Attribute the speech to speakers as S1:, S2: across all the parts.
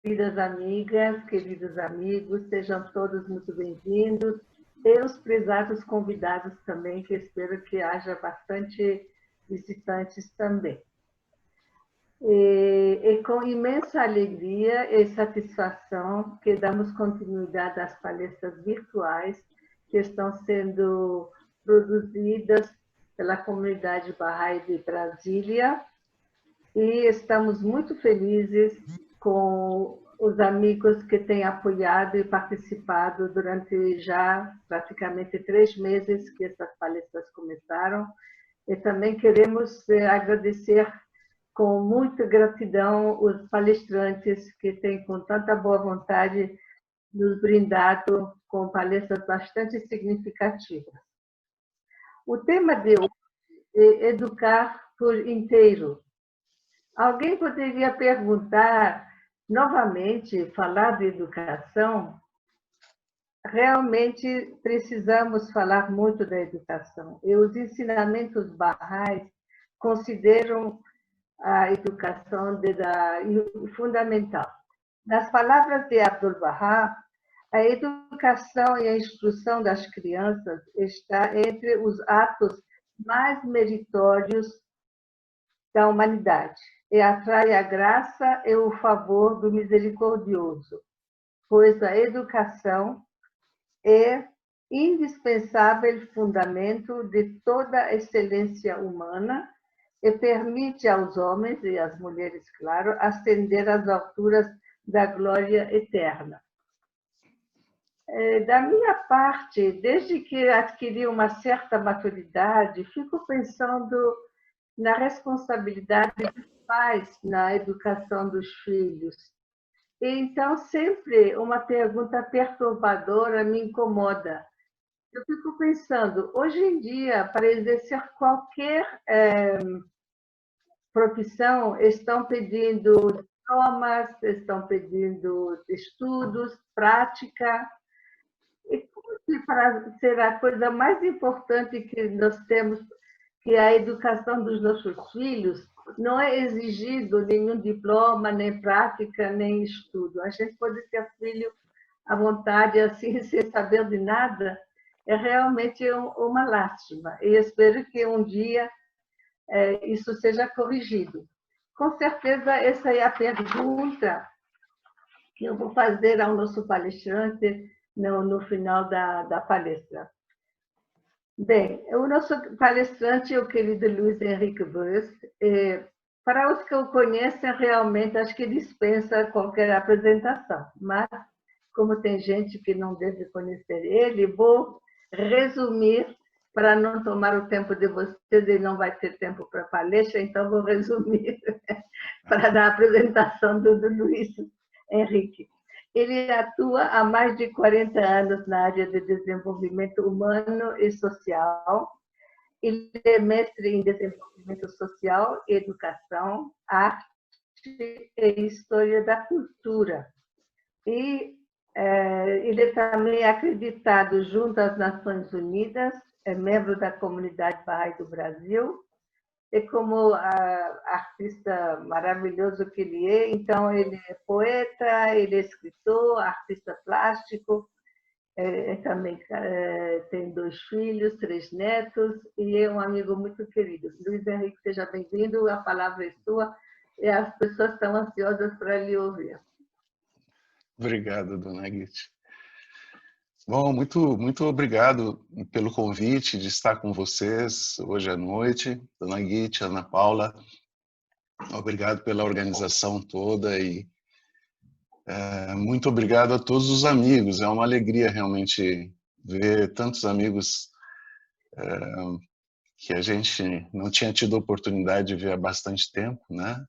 S1: Queridas amigas, queridos amigos, sejam todos muito bem-vindos. E os prezados convidados também, que espero que haja bastante visitantes também. E com imensa alegria e satisfação que damos continuidade às palestras virtuais que estão sendo produzidas pela comunidade Bahá'í de Brasília, e estamos muito felizes com os amigos que têm apoiado e participado durante já praticamente 3 meses que essas palestras começaram. E também queremos agradecer com muita gratidão os palestrantes que têm com tanta boa vontade nos brindado com palestras bastante significativas. O tema de hoje é educar por inteiro. Alguém poderia perguntar, novamente, falar de educação? Realmente precisamos falar muito da educação. E os ensinamentos Bahá'ís consideram a educação fundamental. Nas palavras de Abdu'l-Bahá, a educação e a instrução das crianças está entre os atos mais meritórios da humanidade e atrai a graça e o favor do misericordioso, pois a educação é indispensável fundamento de toda a excelência humana e permite aos homens e às mulheres, claro, ascender às alturas da glória eterna. Da minha parte, desde que adquiri uma certa maturidade, fico pensando na responsabilidade dos pais na educação dos filhos. E então, sempre uma pergunta perturbadora me incomoda. Eu fico pensando, hoje em dia, para exercer qualquer profissão, estão pedindo diplomas, estão pedindo estudos, prática. E como que para ser a coisa mais importante que nós temos, que é a educação dos nossos filhos, não é exigido nenhum diploma, nem prática, nem estudo. A gente pode ter filho à vontade, assim, sem saber de nada. É realmente uma lástima. E espero que um dia isso seja corrigido. Com certeza, essa é a pergunta que eu vou fazer ao nosso palestrante no final da palestra. Bem, o nosso palestrante é o querido Luiz Henrique Buss. Para os que o conhecem, realmente acho que dispensa qualquer apresentação, mas como tem gente que não deve conhecer ele, vou resumir para não tomar o tempo de vocês e não vai ter tempo para palestra, então vou resumir para dar a apresentação do Luiz Henrique. Ele atua há mais de 40 anos na área de desenvolvimento humano e social. Ele é mestre em desenvolvimento social, educação, arte e história da cultura. E ele também é acreditado junto às Nações Unidas, é membro da Comunidade Bahá'í do Brasil, e como artista maravilhoso que ele é, então ele é poeta, ele é escritor, artista plástico, também tem 2 filhos, 3 netos, e é um amigo muito querido. Luiz Henrique, seja bem-vindo, a palavra é sua, e as pessoas estão ansiosas para lhe ouvir.
S2: Obrigado, dona Guite. Bom, muito obrigado pelo convite de estar com vocês hoje à noite, dona Guite, Ana Paula. Obrigado pela organização toda e muito obrigado a todos os amigos. É uma alegria realmente ver tantos amigos que a gente não tinha tido oportunidade de ver há bastante tempo, né?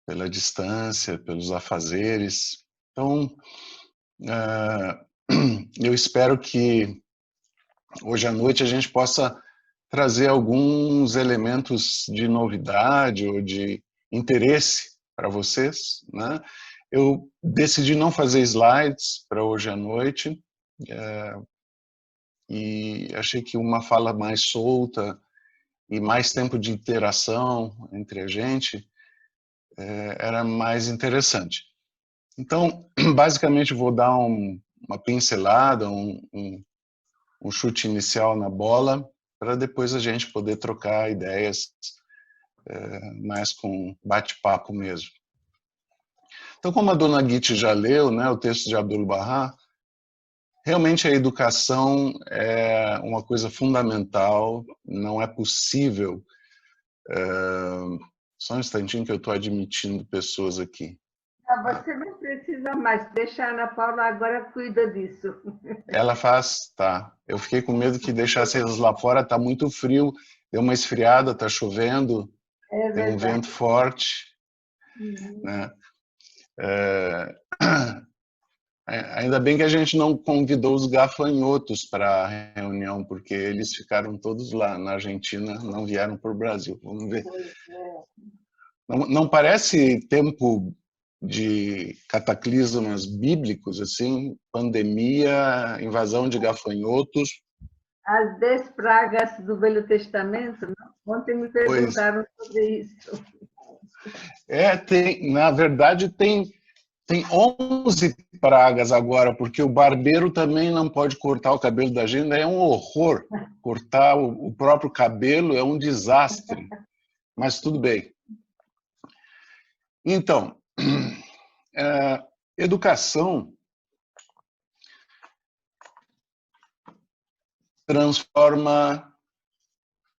S2: Pela distância, pelos afazeres. Então, eu espero que hoje à noite a gente possa trazer alguns elementos de novidade ou de interesse para vocês, né? Eu decidi não fazer slides para hoje à noite e achei que uma fala mais solta e mais tempo de interação entre a gente era mais interessante. Então, basicamente, vou dar uma pincelada, um chute inicial na bola, para depois a gente poder trocar ideias mais com bate-papo mesmo. Então, como a dona Guite já leu, né, o texto de Abdu'l-Bahá, realmente a educação é uma coisa fundamental, não é possível. Só um instantinho que eu estou admitindo pessoas aqui.
S1: Você não precisa mais, deixa a Ana Paula agora cuida disso.
S2: Ela faz, tá. Eu fiquei com medo que deixasse eles lá fora, tá muito frio, deu uma esfriada, tá chovendo,
S1: É
S2: tem um
S1: verdade.
S2: vento forte,
S1: Uhum.
S2: né? Ainda bem que a gente não convidou os gafanhotos para a reunião, porque eles ficaram todos lá na Argentina, não vieram para o Brasil. Vamos ver.
S1: Pois é.
S2: Não parece tempo de cataclismas bíblicos, assim, pandemia, invasão de gafanhotos?
S1: As 10 pragas do Velho Testamento, não? Ontem me
S2: Pois
S1: perguntaram sobre isso.
S2: na verdade tem 11 pragas agora, porque o barbeiro também não pode cortar o cabelo da gente, é um horror. Cortar o próprio cabelo é um desastre, mas tudo bem. Então, educação transforma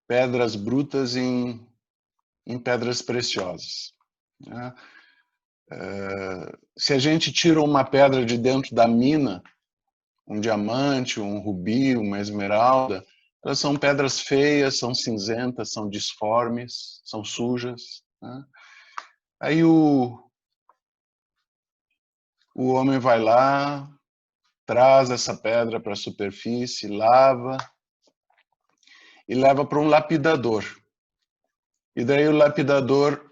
S2: pedras brutas em pedras preciosas, né? Se a gente tira uma pedra de dentro da mina, um diamante, um rubi, uma esmeralda, elas são pedras feias, são cinzentas, são disformes, são sujas, né? Aí o homem vai lá, traz essa pedra para a superfície, lava e leva para um lapidador. E daí o lapidador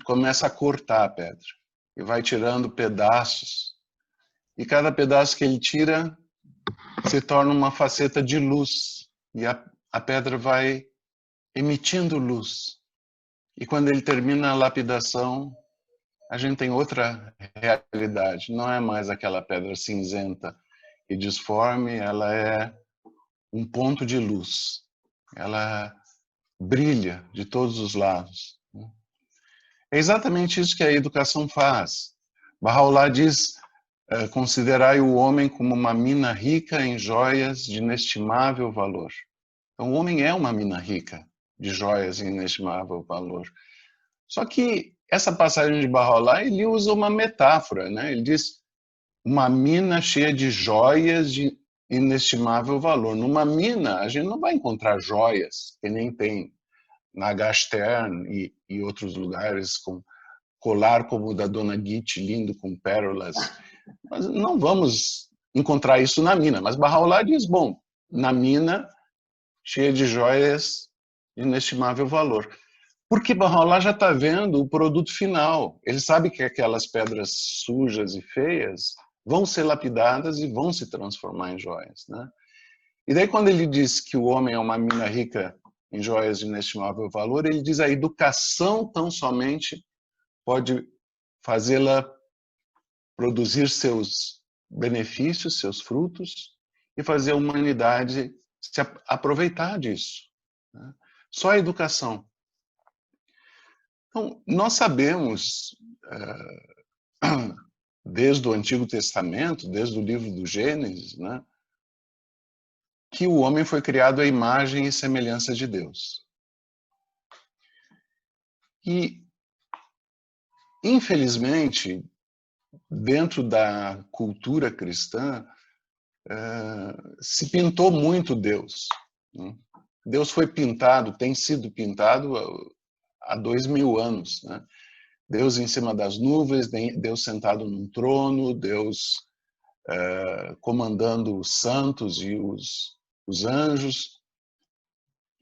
S2: começa a cortar a pedra e vai tirando pedaços. E cada pedaço que ele tira se torna uma faceta de luz. E a pedra vai emitindo luz. E quando ele termina a lapidação, a gente tem outra realidade. Não é mais aquela pedra cinzenta e disforme, ela é um ponto de luz. Ela brilha de todos os lados. É exatamente isso que a educação faz. Baha'u'lláh diz: considerai o homem como uma mina rica em joias de inestimável valor. Então, o homem é uma mina rica de joias de inestimável valor. Só que essa passagem de Baha'u'lláh, ele usa uma metáfora, né? Ele diz uma mina cheia de joias de inestimável valor. Numa mina, a gente não vai encontrar joias, que nem tem na Gastern e outros lugares, com colar como o da Dona Guite, lindo, com pérolas. Mas não vamos encontrar isso na mina. Mas Baha'u'lláh diz, bom, na mina, cheia de joias de inestimável valor. Porque Baha'u'lláh já está vendo o produto final. Ele sabe que aquelas pedras sujas e feias vão ser lapidadas e vão se transformar em joias, né? E daí quando ele diz que o homem é uma mina rica em joias de inestimável valor, ele diz a educação tão somente pode fazê-la produzir seus benefícios, seus frutos e fazer a humanidade se aproveitar disso, né? Só a educação. Então, nós sabemos, desde o Antigo Testamento, desde o livro do Gênesis, né, que o homem foi criado à imagem e semelhança de Deus. E, infelizmente, dentro da cultura cristã, se pintou muito Deus, né? Deus foi pintado, tem sido pintado há 2000 anos, né? Deus em cima das nuvens, Deus sentado num trono, Deus comandando os santos e os anjos.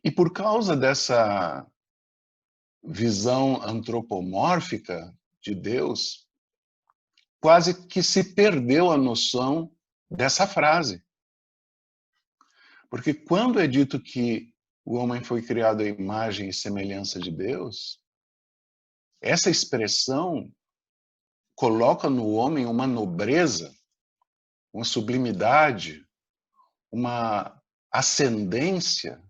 S2: E por causa dessa visão antropomórfica de Deus, quase que se perdeu a noção dessa frase. Porque quando é dito que o homem foi criado à imagem e semelhança de Deus, essa expressão coloca no homem uma nobreza, uma sublimidade, uma ascendência,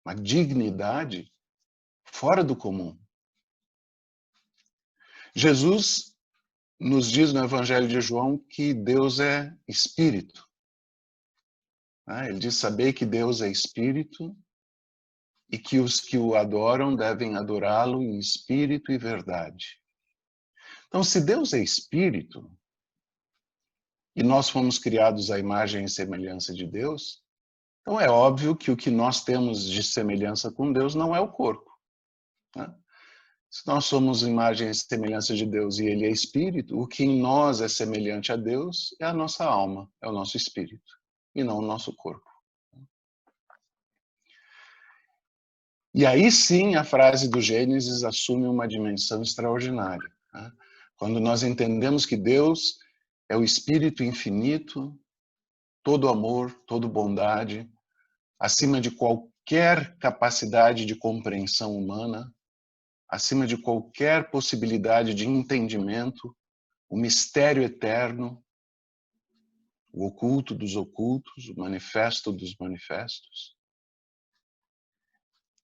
S2: uma dignidade fora do comum. Jesus nos diz no Evangelho de João que Deus é espírito. Ele diz: sabei que Deus é espírito e que os que o adoram devem adorá-lo em espírito e verdade. Então, se Deus é espírito e nós fomos criados à imagem e semelhança de Deus, então é óbvio que o que nós temos de semelhança com Deus não é o corpo. Se nós somos imagem e semelhança de Deus e Ele é espírito, o que em nós é semelhante a Deus é a nossa alma, é o nosso espírito, e não o nosso corpo. E aí sim a frase do Gênesis assume uma dimensão extraordinária. Quando nós entendemos que Deus é o Espírito infinito, todo amor, toda bondade, acima de qualquer capacidade de compreensão humana, acima de qualquer possibilidade de entendimento, o mistério eterno, o oculto dos ocultos, o manifesto dos manifestos.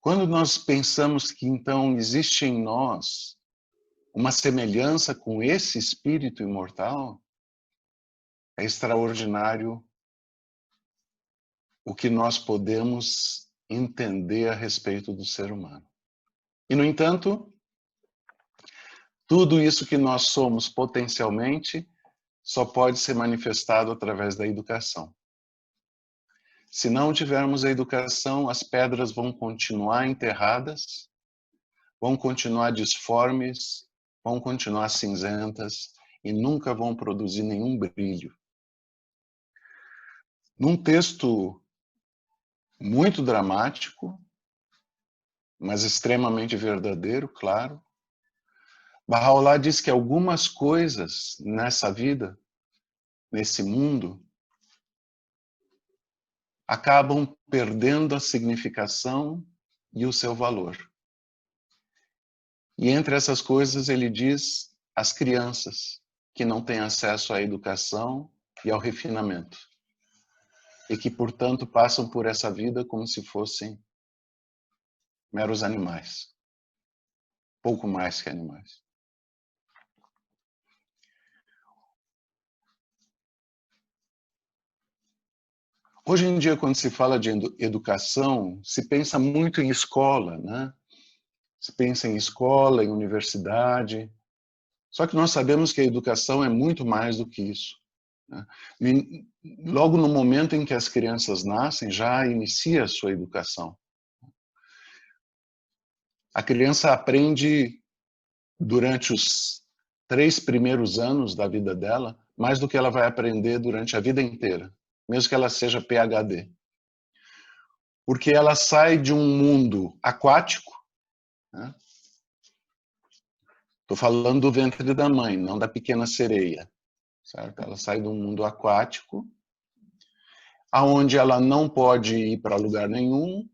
S2: Quando nós pensamos que então existe em nós uma semelhança com esse espírito imortal, é extraordinário o que nós podemos entender a respeito do ser humano. E, no entanto, tudo isso que nós somos potencialmente só pode ser manifestado através da educação. Se não tivermos a educação, as pedras vão continuar enterradas, vão continuar disformes, vão continuar cinzentas e nunca vão produzir nenhum brilho. Num texto muito dramático, mas extremamente verdadeiro, claro, Baha'u'lláh diz que algumas coisas nessa vida, nesse mundo, acabam perdendo a significação e o seu valor. E entre essas coisas ele diz as crianças, que não têm acesso à educação e ao refinamento. E que, portanto, passam por essa vida como se fossem meros animais. Pouco mais que animais. Hoje em dia, quando se fala de educação, se pensa muito em escola, né? Se pensa em escola, em universidade. Só que nós sabemos que a educação é muito mais do que isso. E logo no momento em que as crianças nascem, já inicia a sua educação. A criança aprende durante os 3 primeiros anos da vida dela, mais do que ela vai aprender durante a vida inteira, mesmo que ela seja PhD. Porque ela sai de um mundo aquático, né? Estou falando do ventre da mãe, não da pequena sereia, certo? Ela sai de um mundo aquático, aonde ela não pode ir para lugar nenhum,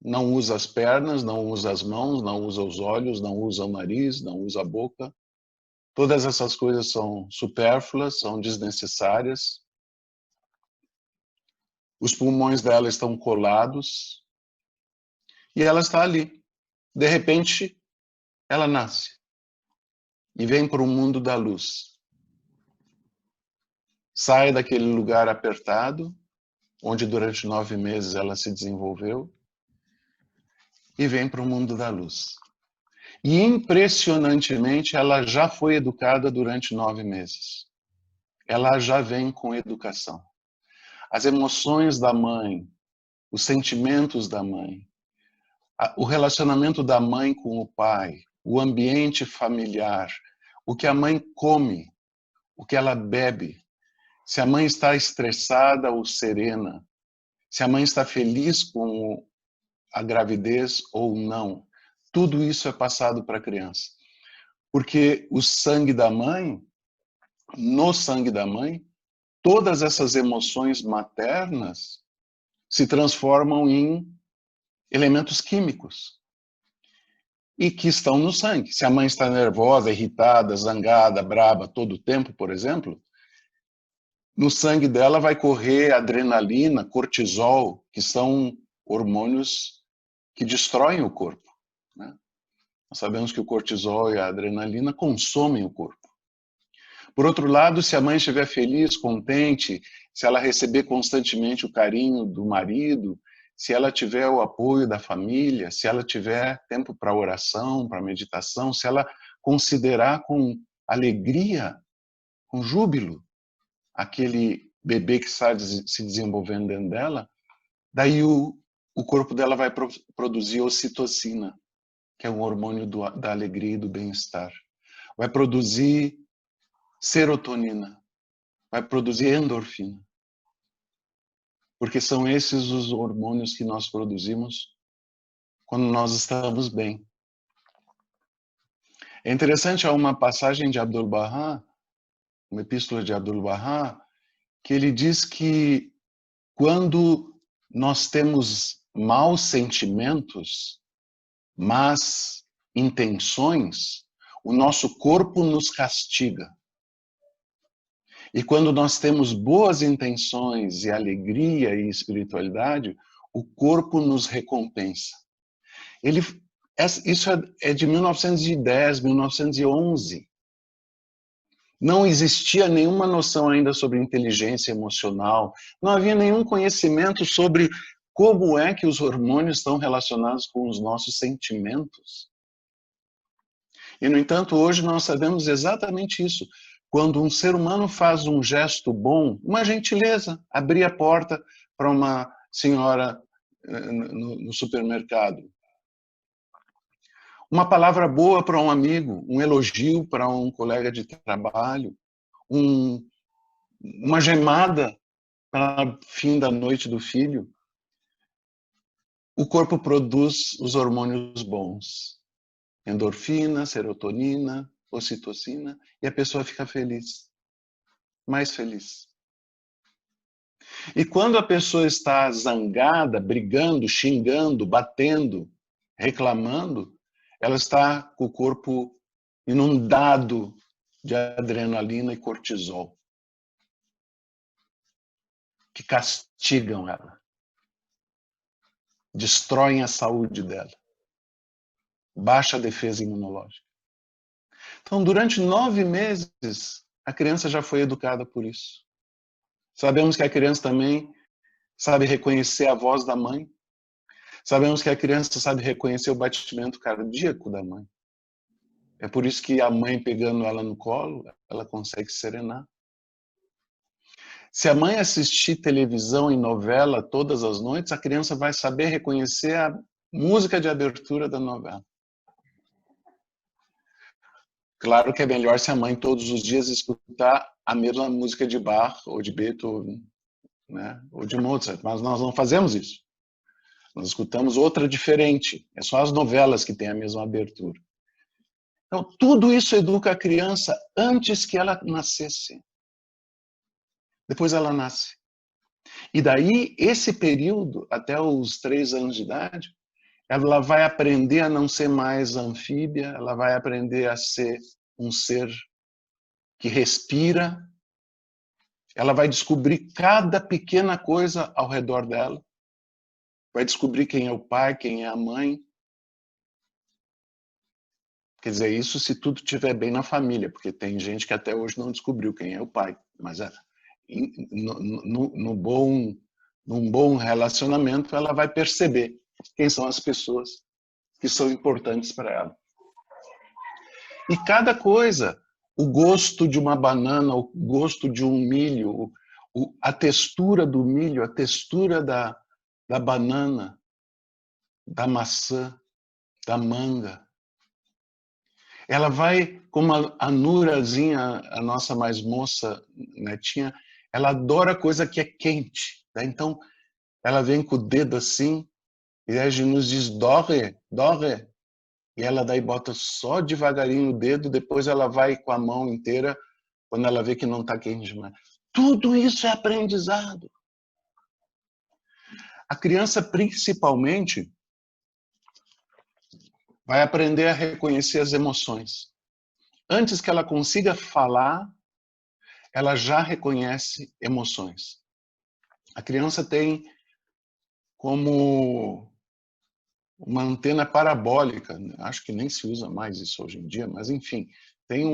S2: não usa as pernas, não usa as mãos, não usa os olhos, não usa o nariz, não usa a boca. Todas essas coisas são supérfluas, são desnecessárias. Os pulmões dela estão colados e ela está ali. De repente, ela nasce e vem para o mundo da luz. Sai daquele lugar apertado, onde durante 9 meses ela se desenvolveu, e vem para o mundo da luz. E impressionantemente, ela já foi educada durante 9 meses. Ela já vem com educação. As emoções da mãe, os sentimentos da mãe, o relacionamento da mãe com o pai, o ambiente familiar, o que a mãe come, o que ela bebe, se a mãe está estressada ou serena, se a mãe está feliz com a gravidez ou não, tudo isso é passado para a criança. Porque o sangue da mãe, no sangue da mãe, todas essas emoções maternas se transformam em elementos químicos. e que estão no sangue. Se a mãe está nervosa, irritada, zangada, braba todo o tempo, por exemplo, no sangue dela vai correr adrenalina, cortisol, que são hormônios que destroem o corpo, né? Nós sabemos que o cortisol e a adrenalina consomem o corpo. Por outro lado, se a mãe estiver feliz, contente, se ela receber constantemente o carinho do marido, se ela tiver o apoio da família, se ela tiver tempo para oração, para meditação, se ela considerar com alegria, com júbilo, aquele bebê que está se desenvolvendo dentro dela, daí o corpo dela vai produzir ocitocina, que é um hormônio da alegria e do bem-estar. Vai produzir serotonina, vai produzir endorfina. Porque são esses os hormônios que nós produzimos quando nós estamos bem. É interessante, há uma passagem de Abdu'l-Bahá, uma epístola de Abdu'l-Bahá, que ele diz que quando nós temos maus sentimentos, más intenções, o nosso corpo nos castiga. E quando nós temos boas intenções e alegria e espiritualidade, o corpo nos recompensa. Isso é de 1910, 1911. Não existia nenhuma noção ainda sobre inteligência emocional, não havia nenhum conhecimento sobre como é que os hormônios estão relacionados com os nossos sentimentos. E, no entanto, hoje nós sabemos exatamente isso. Quando um ser humano faz um gesto bom, uma gentileza, abrir a porta para uma senhora no supermercado, uma palavra boa para um amigo, um elogio para um colega de trabalho, uma gemada para o fim da noite do filho, o corpo produz os hormônios bons. Endorfina, serotonina, ocitocina, e a pessoa fica feliz, mais feliz. E quando a pessoa está zangada, brigando, xingando, batendo, reclamando, ela está com o corpo inundado de adrenalina e cortisol, que castigam ela, destroem a saúde dela, baixa a defesa imunológica. Então, durante 9 meses, a criança já foi educada por isso. Sabemos que a criança também sabe reconhecer a voz da mãe. Sabemos que a criança sabe reconhecer o batimento cardíaco da mãe. É por isso que a mãe, pegando ela no colo, ela consegue serenar. Se a mãe assistir televisão e novela todas as noites, a criança vai saber reconhecer a música de abertura da novela. Claro que é melhor se a mãe todos os dias escutar a mesma música de Bach ou de Beethoven, né? Ou de Mozart, mas nós não fazemos isso. Nós escutamos outra diferente. É só as novelas que têm a mesma abertura. Então, tudo isso educa a criança antes que ela nascesse. Depois ela nasce. E daí, esse período, até os 3 anos de idade, ela vai aprender a não ser mais anfíbia, ela vai aprender a ser um ser que respira, ela vai descobrir cada pequena coisa ao redor dela, vai descobrir quem é o pai, quem é a mãe. Quer dizer, isso se tudo estiver bem na família, porque tem gente que até hoje não descobriu quem é o pai, mas num bom relacionamento ela vai perceber quem são as pessoas que são importantes para ela. E cada coisa, o gosto de uma banana, o gosto de um milho, a textura do milho, a textura da banana, da maçã, da manga. Ela vai, como a Nurazinha, a nossa mais moça netinha, ela adora coisa que é quente. Tá? Então, ela vem com o dedo assim, e a gente nos diz, dorre, dorre. E ela daí bota só devagarinho o dedo, depois ela vai com a mão inteira, quando ela vê que não está quente demais. Tudo isso é aprendizado. A criança, principalmente, vai aprender a reconhecer as emoções. Antes que ela consiga falar, ela já reconhece emoções. A criança tem como uma antena parabólica, acho que nem se usa mais isso hoje em dia, mas enfim, tem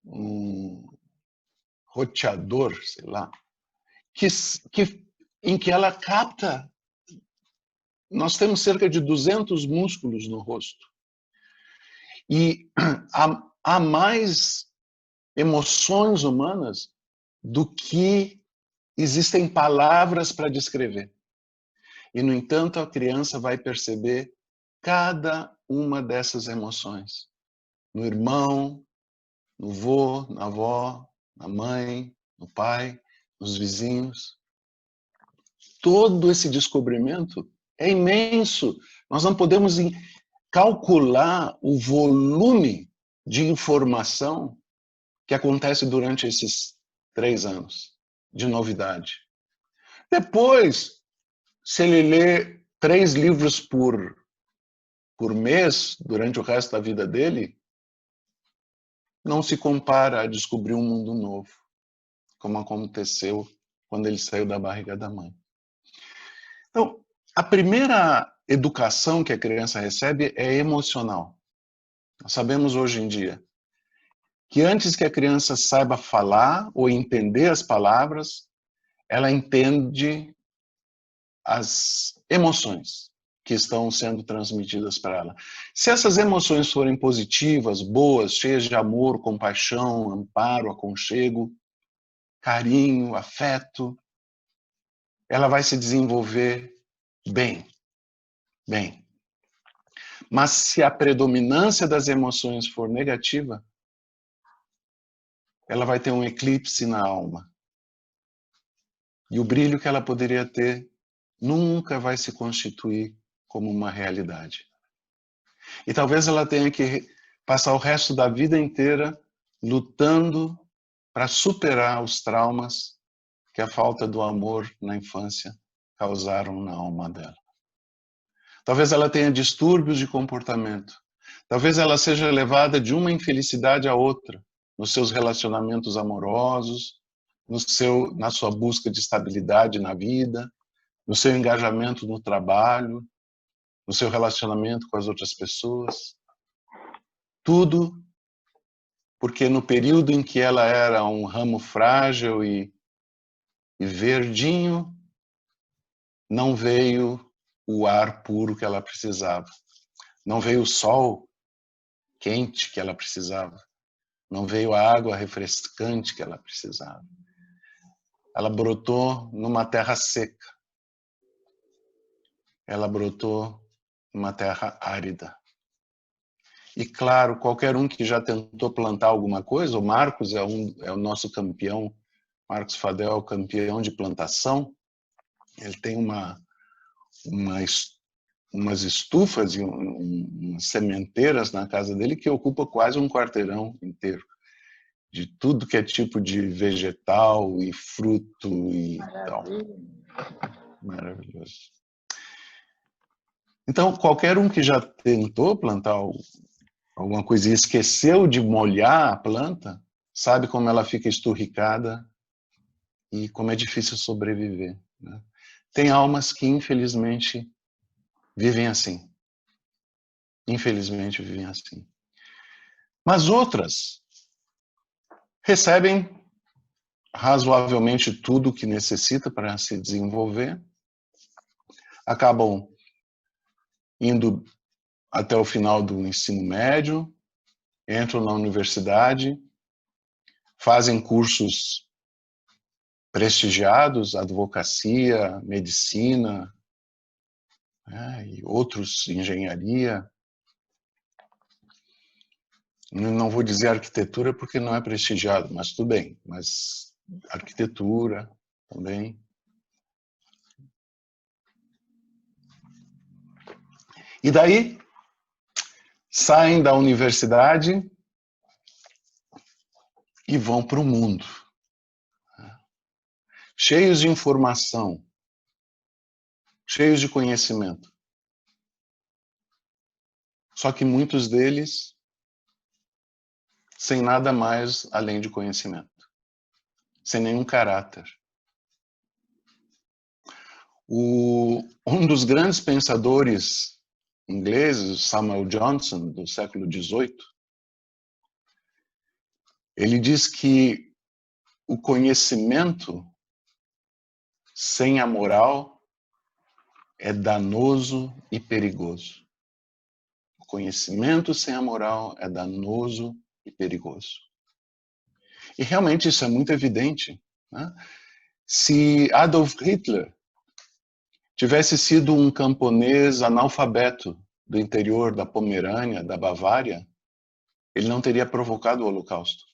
S2: um roteador, sei lá, em que ela capta. Nós temos cerca de 200 músculos no rosto. E há mais emoções humanas do que existem palavras para descrever. E, no entanto, a criança vai perceber cada uma dessas emoções. No irmão, no vô, na avó, na mãe, no pai, nos vizinhos. Todo esse descobrimento é imenso. Nós não podemos calcular o volume de informação que acontece durante esses 3 anos de novidade. Depois, se ele lê 3 livros por mês, durante o resto da vida dele, não se compara a descobrir um mundo novo, como aconteceu quando ele saiu da barriga da mãe. Então, a primeira educação que a criança recebe é emocional. Nós sabemos hoje em dia que antes que a criança saiba falar ou entender as palavras, ela entende as emoções que estão sendo transmitidas para ela. Se essas emoções forem positivas, boas, cheias de amor, compaixão, amparo, aconchego, carinho, afeto, ela vai se desenvolver bem. Mas se a predominância das emoções for negativa, ela vai ter um eclipse na alma. E o brilho que ela poderia ter nunca vai se constituir como uma realidade. E talvez ela tenha que passar o resto da vida inteira lutando para superar os traumas que a falta do amor na infância causaram na alma dela. Talvez ela tenha distúrbios de comportamento. Talvez ela seja levada de uma infelicidade a outra, nos seus relacionamentos amorosos, na sua busca de estabilidade na vida, no seu engajamento no trabalho, no seu relacionamento com as outras pessoas. Tudo porque no período em que ela era um ramo frágil e verdinho, não veio o ar puro que ela precisava. Não veio o sol quente que ela precisava. Não veio a água refrescante que ela precisava. Ela brotou numa terra seca. Ela brotou numa terra árida. E claro, qualquer um que já tentou plantar alguma coisa, o Marcos é o nosso campeão, Marcos Fadel é o campeão de plantação. Ele tem umas estufas e umas sementeiras na casa dele que ocupa quase um quarteirão inteiro, de tudo que é tipo de vegetal e fruto e tal. Maravilhoso. Então, qualquer um que já tentou plantar alguma coisa e esqueceu de molhar a planta, sabe como ela fica esturricada e como é difícil sobreviver, né? Tem almas que, infelizmente, vivem assim. Infelizmente, vivem assim. Mas outras recebem razoavelmente tudo o que necessita para se desenvolver, acabam indo até o final do ensino médio, entram na universidade, fazem cursos prestigiados, advocacia, medicina, né, e outros, engenharia. Não vou dizer arquitetura porque não é prestigiado, mas tudo bem. Mas arquitetura também. E daí, saem da universidade e vão para o mundo. Cheios de informação, cheios de conhecimento. Só que muitos deles sem nada mais além de conhecimento, sem nenhum caráter. Um dos grandes pensadores ingleses, Samuel Johnson, do século XVIII, ele diz que o conhecimento sem a moral é danoso e perigoso. O conhecimento sem a moral é danoso e perigoso. E realmente isso é muito evidente, né? Se Adolf Hitler tivesse sido um camponês analfabeto do interior da Pomerânia, da Bavária, ele não teria provocado o Holocausto.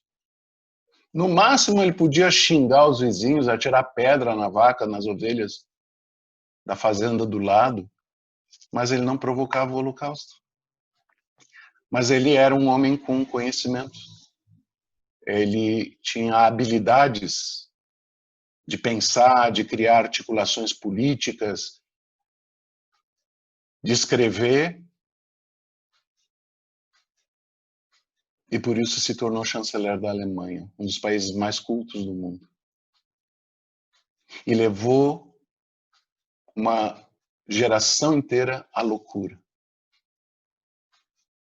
S2: No máximo, ele podia xingar os vizinhos, atirar pedra na vaca, nas ovelhas da fazenda do lado, mas ele não provocava o Holocausto. Mas ele era um homem com conhecimento. Ele tinha habilidades de pensar, de criar articulações políticas, de escrever, e por isso se tornou chanceler da Alemanha, um dos países mais cultos do mundo. E levou uma geração inteira à loucura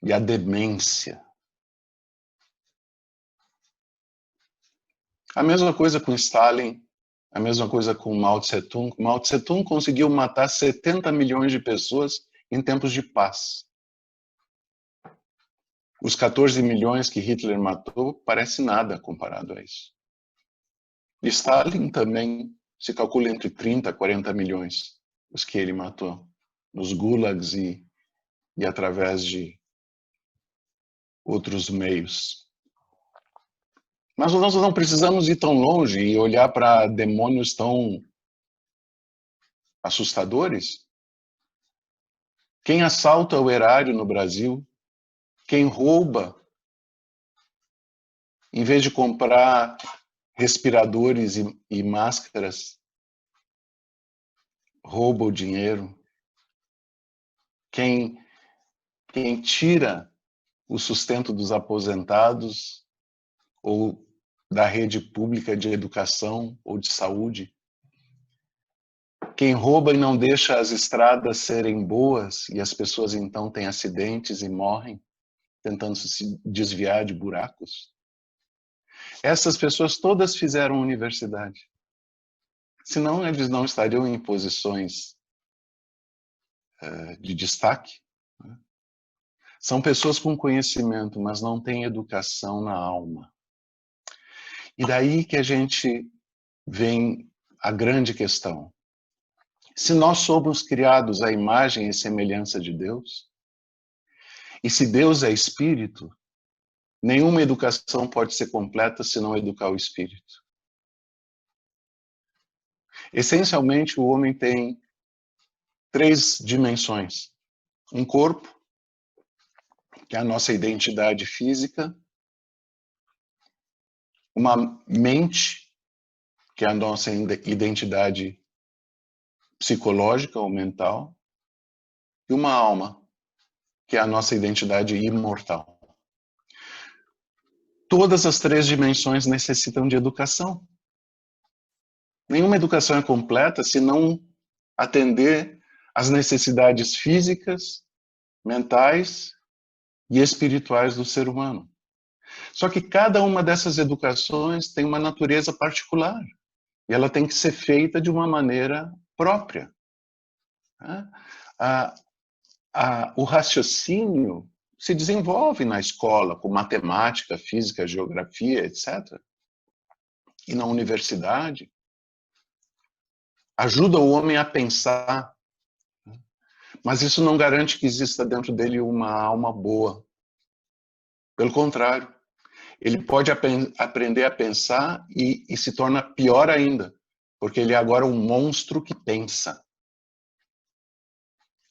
S2: e à demência. A mesma coisa com Stalin, a mesma coisa com Mao Tse-tung. Mao Tse-tung conseguiu matar 70 milhões de pessoas em tempos de paz. Os 14 milhões que Hitler matou parece nada comparado a isso. E Stalin também se calcula entre 30 e 40 milhões os que ele matou nos gulags e através de outros meios. Mas nós não precisamos ir tão longe e olhar para demônios tão assustadores. Quem assalta o erário no Brasil, quem rouba, em vez de comprar respiradores e máscaras, rouba o dinheiro. Quem tira o sustento dos aposentados ou da rede pública de educação ou de saúde. Quem rouba e não deixa as estradas serem boas e as pessoas então têm acidentes e morrem tentando se desviar de buracos. Essas pessoas todas fizeram universidade. Senão eles não estariam em posições de destaque. São pessoas com conhecimento, mas não têm educação na alma. E daí que a gente vem a grande questão. Se nós somos criados à imagem e semelhança de Deus, e se Deus é espírito, nenhuma educação pode ser completa se não educar o espírito. Essencialmente, o homem tem 3 dimensões. Um corpo, que é a nossa identidade física, uma mente, que é a nossa identidade psicológica ou mental, e uma alma, que é a nossa identidade imortal. Todas as 3 dimensões necessitam de educação. Nenhuma educação é completa se não atender às necessidades físicas, mentais e espirituais do ser humano. Só que cada uma dessas educações tem uma natureza particular e ela tem que ser feita de uma maneira própria. O raciocínio se desenvolve na escola com matemática, física, geografia, etc. E na universidade ajuda o homem a pensar, mas isso não garante que exista dentro dele uma alma boa. Pelo contrário, ele pode aprender a pensar e se torna pior ainda, porque ele é agora um monstro que pensa.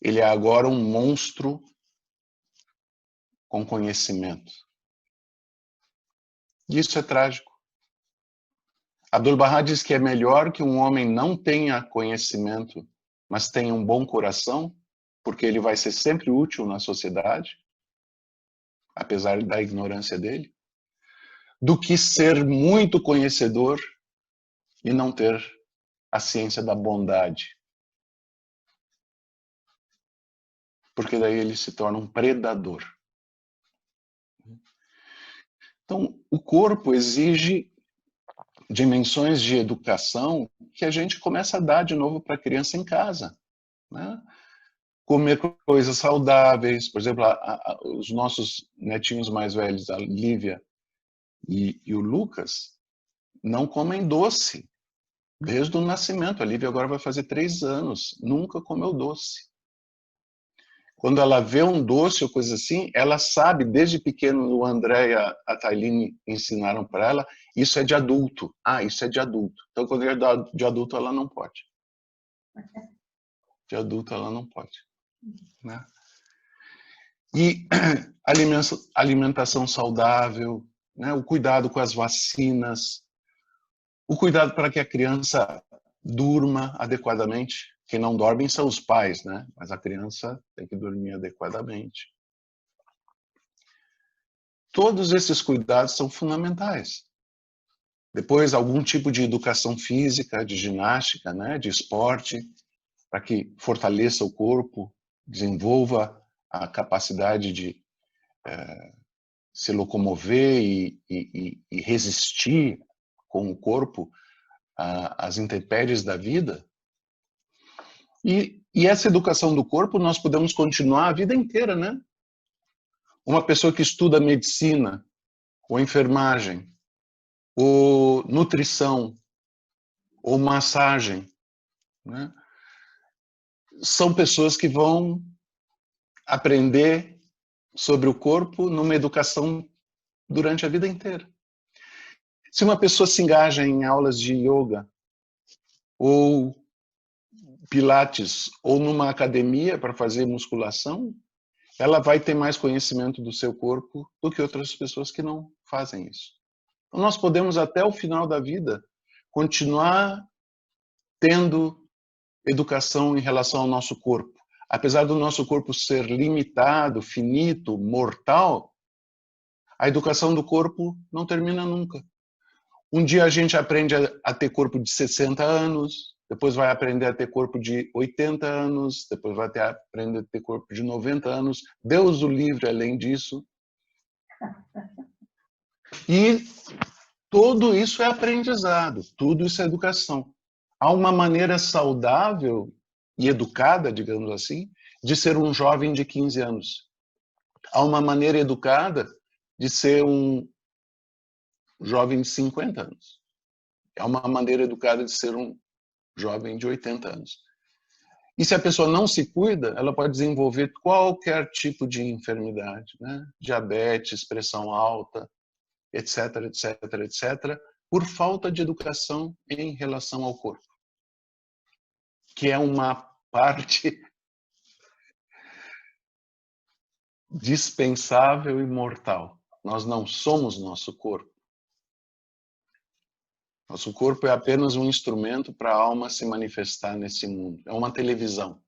S2: Ele é agora um monstro com conhecimento. E isso é trágico. Abdu'l-Bahá diz que é melhor que um homem não tenha conhecimento, mas tenha um bom coração, porque ele vai ser sempre útil na sociedade, apesar da ignorância dele, do que ser muito conhecedor e não ter a ciência da bondade. Porque daí ele se torna um predador. Então, o corpo exige dimensões de educação que a gente começa a dar de novo para a criança em casa, né? Comer coisas saudáveis, por exemplo, os nossos netinhos mais velhos, a Lívia e o Lucas, não comem doce desde o nascimento. A Lívia agora vai fazer 3 anos, nunca comeu doce. Quando ela vê um doce ou coisa assim, ela sabe, desde pequeno, o André e a Tailine ensinaram para ela, isso é de adulto. Ah, isso é de adulto. Então, quando é de adulto, ela não pode. De adulto, ela não pode. Né? E alimentação saudável, né? O cuidado com as vacinas, o cuidado para que a criança durma adequadamente. Quem não dorme são os pais, né? Mas a criança tem que dormir adequadamente. Todos esses cuidados são fundamentais. Depois, algum tipo de educação física, de ginástica, né? De esporte, para que fortaleça o corpo, desenvolva a capacidade de se locomover e resistir com o corpo às intempéries da vida. E essa educação do corpo nós podemos continuar a vida inteira, né? Uma pessoa que estuda medicina, ou enfermagem, ou nutrição, ou massagem, né? São pessoas que vão aprender sobre o corpo numa educação durante a vida inteira. Se uma pessoa se engaja em aulas de yoga, ou pilates, ou numa academia para fazer musculação, ela vai ter mais conhecimento do seu corpo do que outras pessoas que não fazem isso. Então, nós podemos, até o final da vida, continuar tendo educação em relação ao nosso corpo. Apesar do nosso corpo ser limitado, finito, mortal, a educação do corpo não termina nunca. Um dia a gente aprende a ter corpo de 60 anos, depois vai aprender a ter corpo de 80 anos, depois vai aprender a ter corpo de 90 anos. Deus o livre além disso. E tudo isso é aprendizado, tudo isso é educação. Há uma maneira saudável e educada, digamos assim, de ser um jovem de 15 anos. Há uma maneira educada de ser um jovem de 50 anos. Há uma maneira educada de ser um jovem de 80 anos. E se a pessoa não se cuida, ela pode desenvolver qualquer tipo de enfermidade, né? Diabetes, pressão alta, etc, etc, etc, por falta de educação em relação ao corpo, que é uma parte dispensável e mortal. Nós não somos nosso corpo. Nosso corpo é apenas um instrumento para a alma se manifestar nesse mundo. É uma televisão.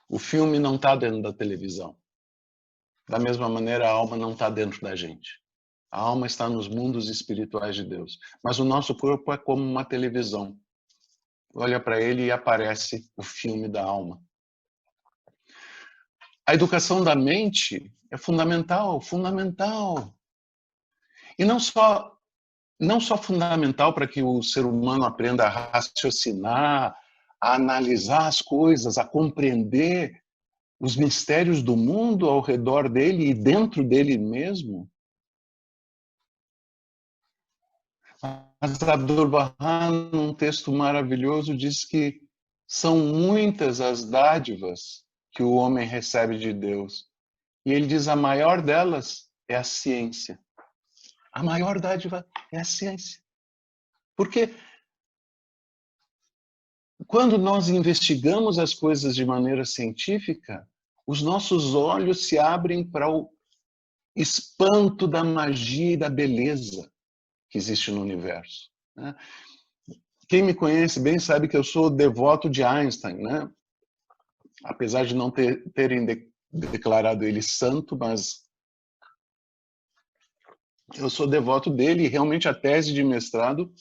S2: O filme não está dentro da televisão. Da mesma maneira, a alma não está dentro da gente. A alma está nos mundos espirituais de Deus. Mas o nosso corpo é como uma televisão. Olha para ele e aparece o filme da alma. A educação da mente é fundamental, fundamental. E não só fundamental para que o ser humano aprenda a raciocinar, a analisar as coisas, a compreender os mistérios do mundo ao redor dele e dentro dele mesmo. Mas Abdu'l-Bahá, num texto maravilhoso, diz que são muitas as dádivas que o homem recebe de Deus. E ele diz a maior delas é a ciência. A maior dádiva é a ciência. Porque quando nós investigamos as coisas de maneira científica, os nossos olhos se abrem para o espanto da magia e da beleza que existe no universo. Né? Quem me conhece bem sabe que eu sou devoto de Einstein, né? Apesar de não terem declarado ele santo, mas eu sou devoto dele, e realmente a tese de mestrado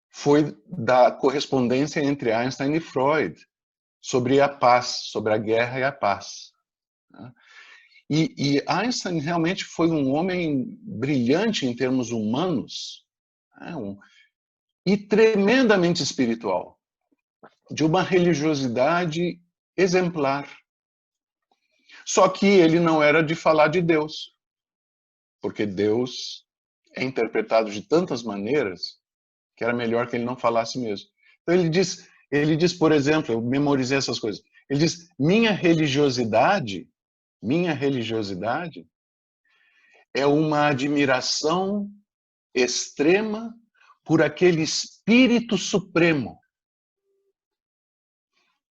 S2: foi da correspondência entre Einstein e Freud, sobre a paz, sobre a guerra e a paz. E Einstein realmente foi um homem brilhante em termos humanos, e tremendamente espiritual, de uma religiosidade exemplar. Só que ele não era de falar de Deus, porque Deus é interpretado de tantas maneiras que era melhor que ele não falasse mesmo. Então ele diz, por exemplo, eu memorizei essas coisas. Ele diz: minha religiosidade é uma admiração extrema por aquele Espírito Supremo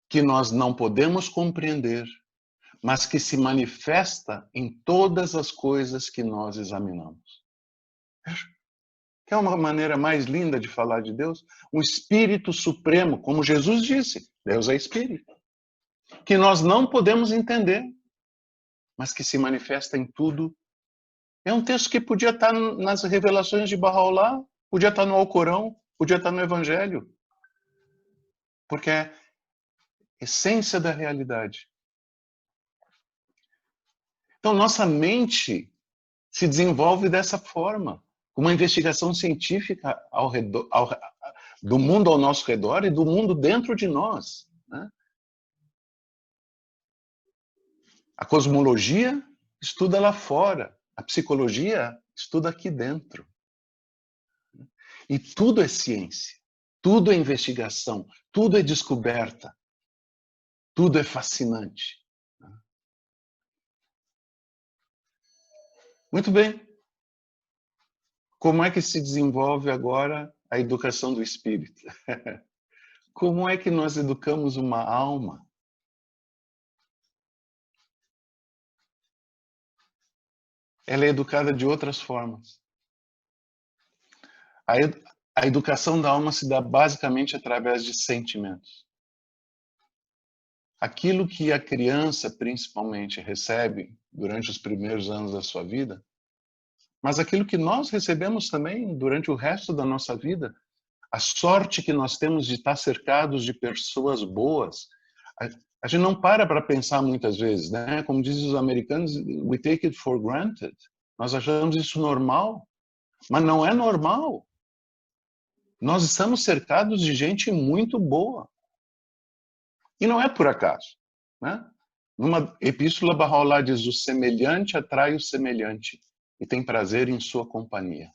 S2: que nós não podemos compreender, mas que se manifesta em todas as coisas que nós examinamos. Quer uma maneira mais linda de falar de Deus? Um Espírito Supremo, como Jesus disse, Deus é Espírito, que nós não podemos entender, mas que se manifesta em tudo. É um texto que podia estar nas revelações de Bahá'u'lláh, podia estar no Alcorão, podia estar no Evangelho, porque é a essência da realidade. Então, nossa mente se desenvolve dessa forma, com uma investigação científica do mundo ao nosso redor e do mundo dentro de nós. Né? A cosmologia estuda lá fora, a psicologia estuda aqui dentro. E tudo é ciência, tudo é investigação, tudo é descoberta, tudo é fascinante. Muito bem. Como é que se desenvolve agora a educação do espírito? Como é que nós educamos uma alma? Ela é educada de outras formas. A educação da alma se dá basicamente através de sentimentos. Aquilo que a criança, principalmente, recebe durante os primeiros anos da sua vida, mas aquilo que nós recebemos também durante o resto da nossa vida, a sorte que nós temos de estar cercados de pessoas boas. A gente não para pensar muitas vezes, né? Como dizem os americanos, we take it for granted. Nós achamos isso normal, mas não é normal. Nós estamos cercados de gente muito boa. E não é por acaso, né? Numa epístola, Bahá'u'lláh diz: o semelhante atrai o semelhante e tem prazer em sua companhia.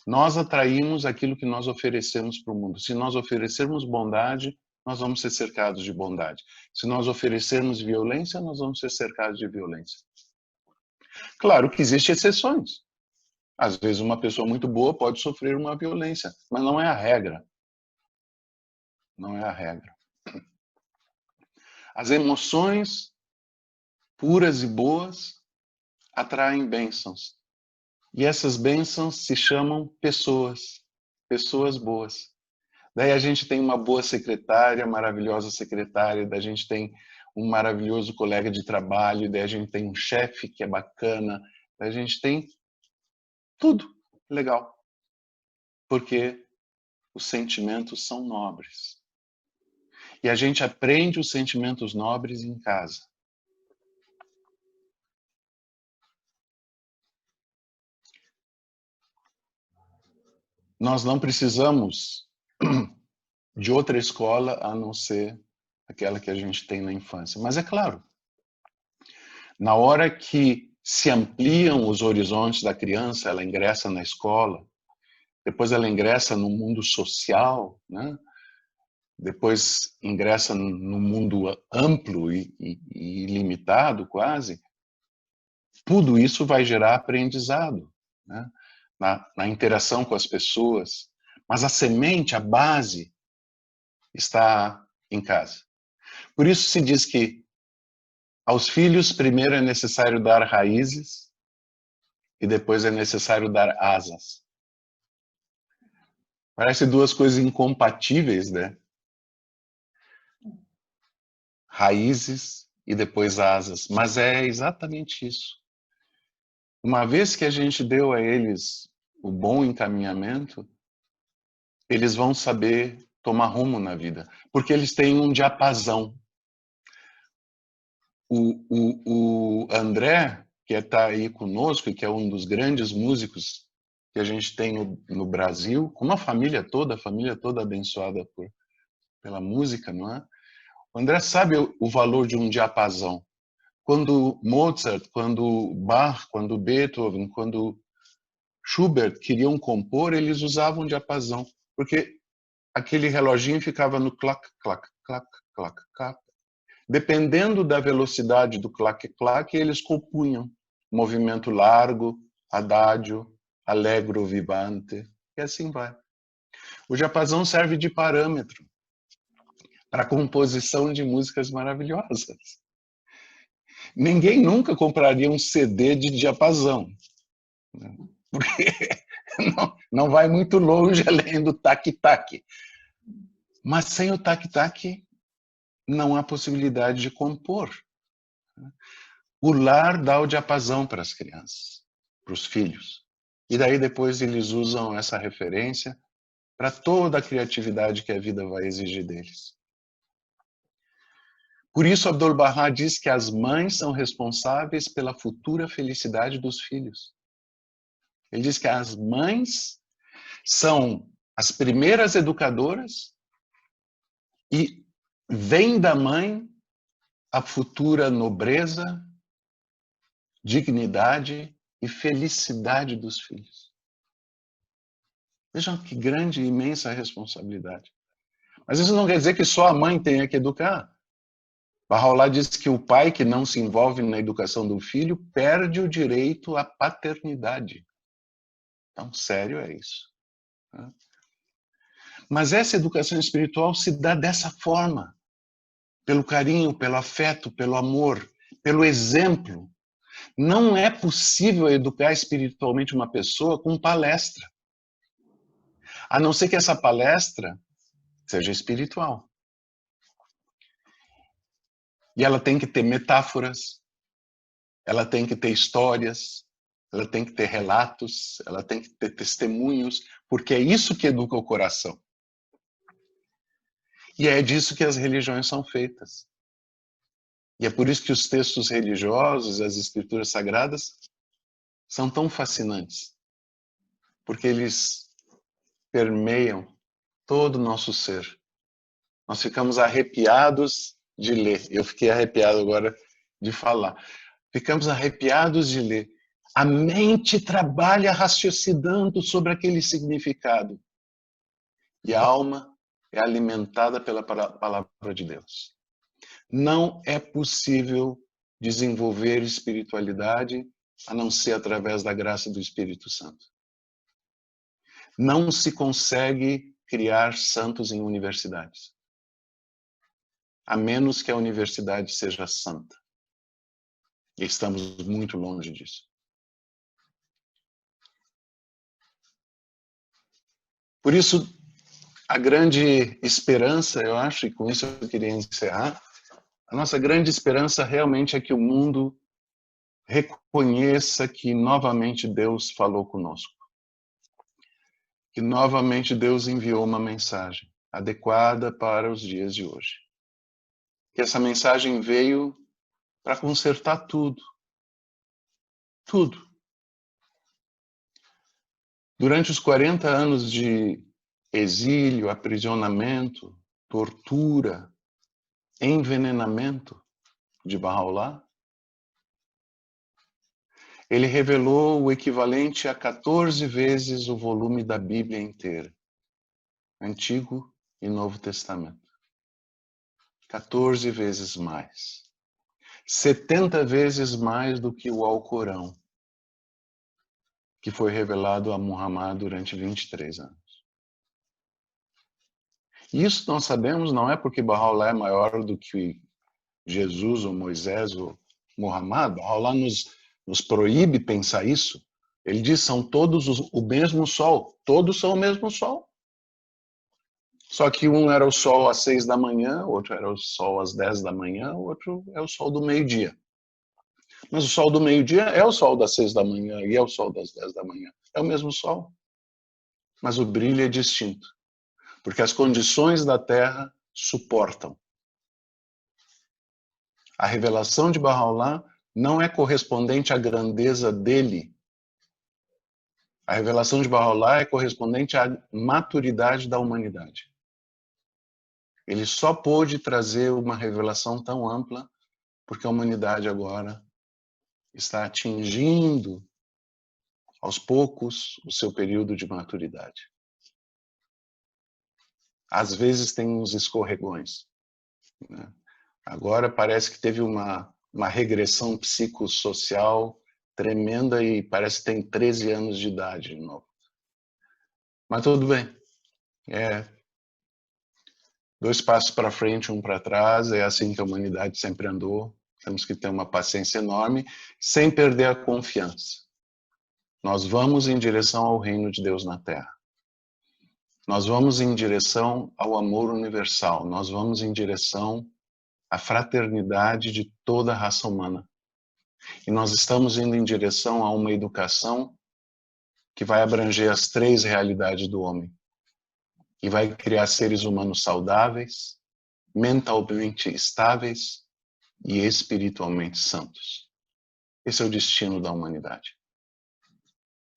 S2: Nós atraímos aquilo que nós oferecemos para o mundo. Se nós oferecermos bondade, nós vamos ser cercados de bondade. Se nós oferecermos violência, nós vamos ser cercados de violência. Claro que existem exceções. Às vezes uma pessoa muito boa pode sofrer uma violência, mas não é a regra. Não é a regra. As emoções puras e boas atraem bênçãos. E essas bênçãos se chamam pessoas. Pessoas boas. Daí a gente tem uma boa secretária, maravilhosa secretária, daí a gente tem um maravilhoso colega de trabalho, daí a gente tem um chefe que é bacana, daí a gente tem tudo legal. Porque os sentimentos são nobres. E a gente aprende os sentimentos nobres em casa. Nós não precisamos de outra escola a não ser aquela que a gente tem na infância. Mas é claro, na hora que se ampliam os horizontes da criança, ela ingressa na escola, depois ela ingressa no mundo social, né? Depois ingressa no mundo amplo e ilimitado quase, tudo isso vai gerar aprendizado, né? Na interação com as pessoas. Mas a semente, a base, está em casa. Por isso se diz que aos filhos primeiro é necessário dar raízes e depois é necessário dar asas. Parece duas coisas incompatíveis, né? Raízes e depois asas. Mas é exatamente isso. uma vez que a gente deu a eles o bom encaminhamento, eles vão saber tomar rumo na vida, porque eles têm um diapasão. O André, que está aí conosco e que é um dos grandes músicos que a gente tem no Brasil, com uma família toda abençoada pela música, não é? O André sabe o valor de um diapasão. Quando Mozart, quando Bach, quando Beethoven, quando Schubert queriam compor, eles usavam um diapasão, porque aquele reloginho ficava no clac, clac, clac, clac, clac. Dependendo da velocidade do clac, clac, eles compunham movimento largo, adagio, allegro, vivante, e assim vai. O diapasão serve de parâmetro para a composição de músicas maravilhosas. Ninguém nunca compraria um CD de diapasão, porque não vai muito longe além do tac-tac. Mas sem o tac-tac, não há possibilidade de compor. O lar dá o diapasão para as crianças, para os filhos. E daí depois eles usam essa referência para toda a criatividade que a vida vai exigir deles. Por isso, Abdu'l-Bahá diz que as mães são responsáveis pela futura felicidade dos filhos. Ele diz que as mães são as primeiras educadoras e vem da mãe a futura nobreza, dignidade e felicidade dos filhos. Vejam que grande e imensa responsabilidade. Mas isso não quer dizer que só a mãe tenha que educar. Bahá'u'lláh diz que o pai que não se envolve na educação do filho perde o direito à paternidade. Tão sério é isso. Mas essa educação espiritual se dá dessa forma. Pelo carinho, pelo afeto, pelo amor, pelo exemplo. Não é possível educar espiritualmente uma pessoa com palestra. A não ser que essa palestra seja espiritual. E ela tem que ter metáforas, ela tem que ter histórias, ela tem que ter relatos, ela tem que ter testemunhos, porque é isso que educa o coração. E é disso que as religiões são feitas. E é por isso que os textos religiosos, as escrituras sagradas, são tão fascinantes. Porque eles permeiam todo o nosso ser. Nós ficamos arrepiados de ler. Eu fiquei arrepiado agora de falar. Ficamos arrepiados de ler. A mente trabalha raciocinando sobre aquele significado. E a alma é alimentada pela palavra de Deus. Não é possível desenvolver espiritualidade a não ser através da graça do Espírito Santo. Não se consegue criar santos em universidades, a menos que a universidade seja santa. E estamos muito longe disso. Por isso, a grande esperança, eu acho, e com isso eu queria encerrar, a nossa grande esperança realmente é que o mundo reconheça que novamente Deus falou conosco. Que novamente Deus enviou uma mensagem adequada para os dias de hoje. Que essa mensagem veio para consertar tudo. Tudo. Durante os 40 anos de exílio, aprisionamento, tortura, envenenamento de Bahá'u'lláh, ele revelou o equivalente a 14 vezes o volume da Bíblia inteira, Antigo e Novo Testamento. 14 vezes mais. 70 vezes mais do que o Alcorão, que foi revelado a Muhammad durante 23 anos. Isso nós sabemos não é porque Bahá'u'lláh é maior do que Jesus ou Moisés ou Muhammad. Bahá'u'lláh nos proíbe pensar isso. Ele diz que são todos o mesmo sol. Todos são o mesmo sol. Só que um era o sol às 6 da manhã, outro era o sol às 10 da manhã, outro é o sol do meio-dia. Mas o sol do meio-dia é o sol das 6 da manhã e é o sol das 10 da manhã. É o mesmo sol. Mas o brilho é distinto. Porque as condições da Terra suportam. A revelação de Bahá'u'lláh não é correspondente à grandeza dele. A revelação de Bahá'u'lláh é correspondente à maturidade da humanidade. Ele só pôde trazer uma revelação tão ampla porque a humanidade agora está atingindo, aos poucos, o seu período de maturidade. Às vezes tem uns escorregões, né? Agora parece que teve uma regressão psicossocial tremenda e parece que tem 13 anos de idade de novo. Mas tudo bem. 2 passos para frente, 1 para trás, é assim que a humanidade sempre andou. Temos que ter uma paciência enorme, sem perder a confiança. Nós vamos em direção ao reino de Deus na Terra. Nós vamos em direção ao amor universal. Nós vamos em direção à fraternidade de toda a raça humana. E nós estamos indo em direção a uma educação que vai abranger as 3 realidades do homem. E vai criar seres humanos saudáveis, mentalmente estáveis e espiritualmente santos. Esse é o destino da humanidade.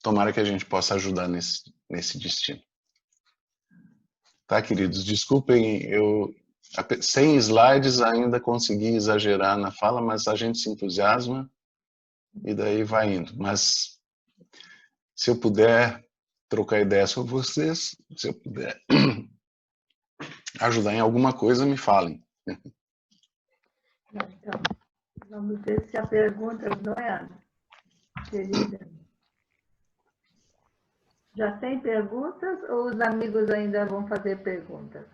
S2: Tomara que a gente possa ajudar nesse destino. Tá, queridos? Desculpem, eu sem slides ainda consegui exagerar na fala, mas a gente se entusiasma e daí vai indo. Mas se eu puder trocar ideias com vocês, se eu puder ajudar em alguma coisa, me falem.
S1: Então, vamos ver se há perguntas, não é, Ana? Querida. Já tem perguntas ou os amigos ainda vão fazer perguntas?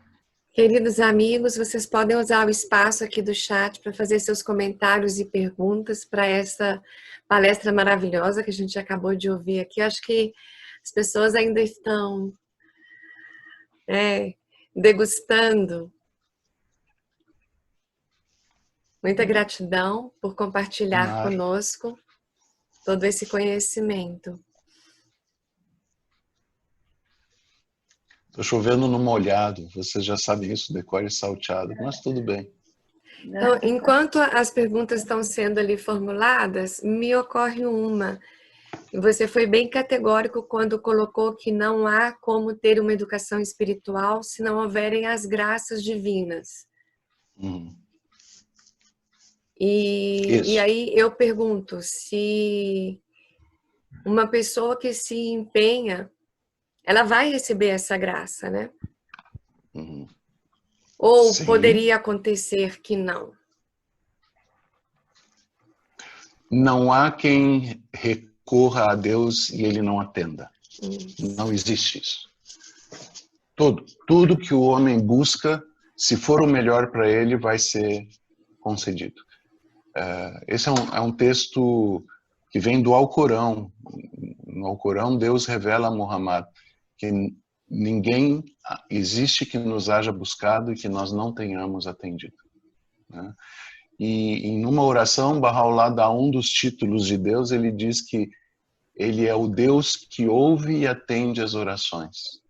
S3: Queridos amigos, vocês podem usar o espaço aqui do chat para fazer seus comentários e perguntas para essa palestra maravilhosa que a gente acabou de ouvir aqui. Acho que as pessoas ainda estão degustando. Muita gratidão por compartilhar conosco todo esse conhecimento.
S2: Estou chovendo no molhado, vocês já sabem isso, decore salteado, mas tudo bem.
S3: Então, enquanto as perguntas estão sendo ali formuladas, me ocorre uma. Você foi bem categórico quando colocou que não há como ter uma educação espiritual se não houverem as graças divinas. E aí eu pergunto, se uma pessoa que se empenha, ela vai receber essa graça, né? Ou
S2: Sim.
S3: Poderia acontecer que não?
S2: Não há quem recorra a Deus e ele não atenda. Não existe isso. Tudo que o homem busca, se for o melhor para ele, vai ser concedido. Esse é um texto que vem do Alcorão. No Alcorão, Deus revela a Muhammad que ninguém existe que nos haja buscado e que nós não tenhamos atendido, né? E em uma oração, Bahá'u'lláh dá um dos títulos de Deus, ele diz que ele é o Deus que ouve e atende as orações.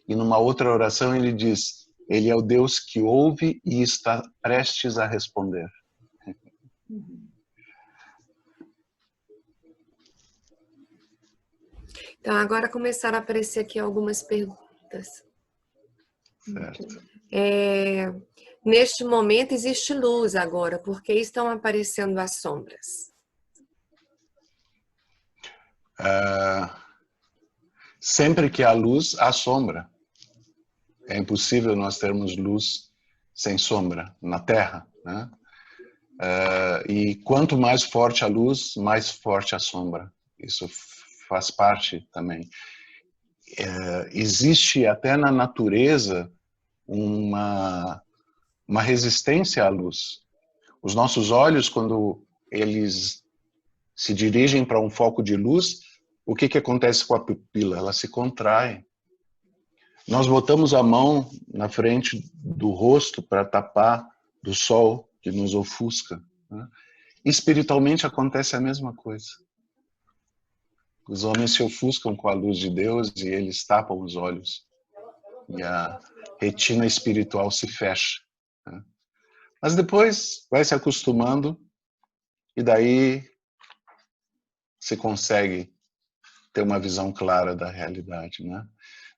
S2: E numa outra oração ele diz, ele é o Deus que ouve e está prestes a responder.
S3: Então, agora começaram a aparecer aqui algumas perguntas.
S2: Certo.
S3: Neste momento existe luz agora, por que estão aparecendo as sombras?
S2: Sempre que há luz, há sombra. É impossível nós termos luz sem sombra na Terra, né? E quanto mais forte a luz, mais forte a sombra. Isso faz parte também. Existe até na natureza uma resistência à luz. Os nossos olhos, quando eles se dirigem para um foco de luz, o que acontece com a pupila? Ela se contrai. Nós botamos a mão na frente do rosto para tapar do sol que nos ofusca, né? Espiritualmente acontece a mesma coisa. Os homens se ofuscam com a luz de Deus e eles tapam os olhos. E a retina espiritual se fecha. Né? Mas depois vai se acostumando e daí se consegue ter uma visão clara da realidade. Né?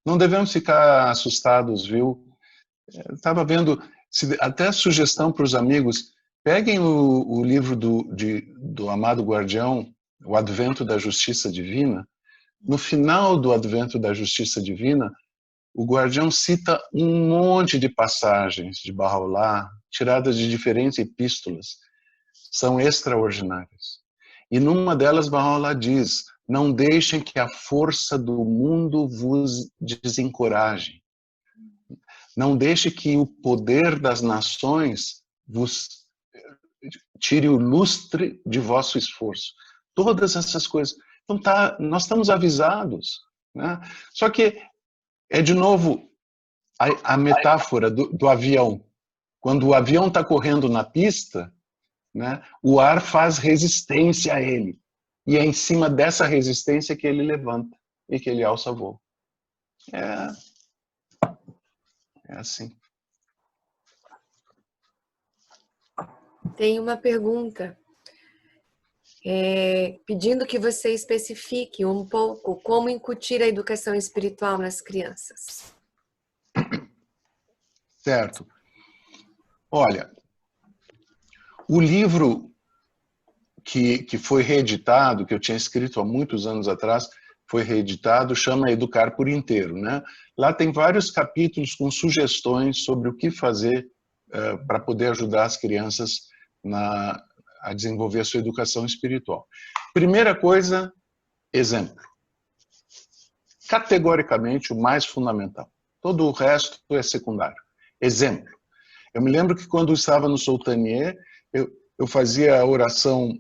S2: Não devemos ficar assustados, viu? Estava vendo, até sugestão para os amigos, peguem o livro do amado guardião, O Advento da Justiça Divina. No final do Advento da Justiça Divina, o guardião cita um monte de passagens de Bahá'u'lláh, tiradas de diferentes epístolas. São extraordinárias. E numa delas, Bahá'u'lláh diz: não deixem que a força do mundo vos desencoraje. Não deixe que o poder das nações vos tire o lustre de vosso esforço. Todas essas coisas. Então, nós estamos avisados. Né? Só que é, de novo, a metáfora do avião. Quando o avião está correndo na pista, né, o ar faz resistência a ele. E é em cima dessa resistência que ele levanta e que ele alça voo. É assim.
S3: Tem uma pergunta. Pedindo que você especifique um pouco como incutir a educação espiritual nas crianças.
S2: Certo. Olha, o livro que foi reeditado, que eu tinha escrito há muitos anos atrás, foi reeditado, chama Educar por Inteiro. Né? Lá tem vários capítulos com sugestões sobre o que fazer para poder ajudar as crianças a desenvolver a sua educação espiritual. Primeira coisa, exemplo. Categoricamente, o mais fundamental. Todo o resto é secundário. Exemplo. Eu me lembro que quando eu estava no Soutanier, eu fazia a oração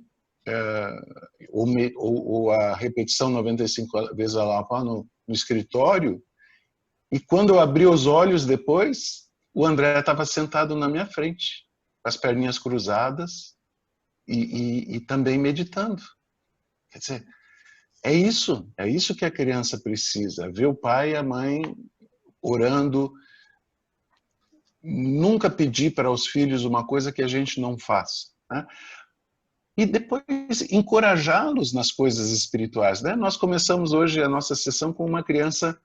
S2: ou a repetição 95 vezes Alá no escritório, e quando eu abri os olhos depois, o André estava sentado na minha frente, com as perninhas cruzadas e também meditando. Quer dizer, é isso que a criança precisa, ver o pai e a mãe orando. Nunca pedir para os filhos uma coisa que a gente não faz. Né? E depois encorajá-los nas coisas espirituais. Né? Nós começamos hoje a nossa sessão com uma criança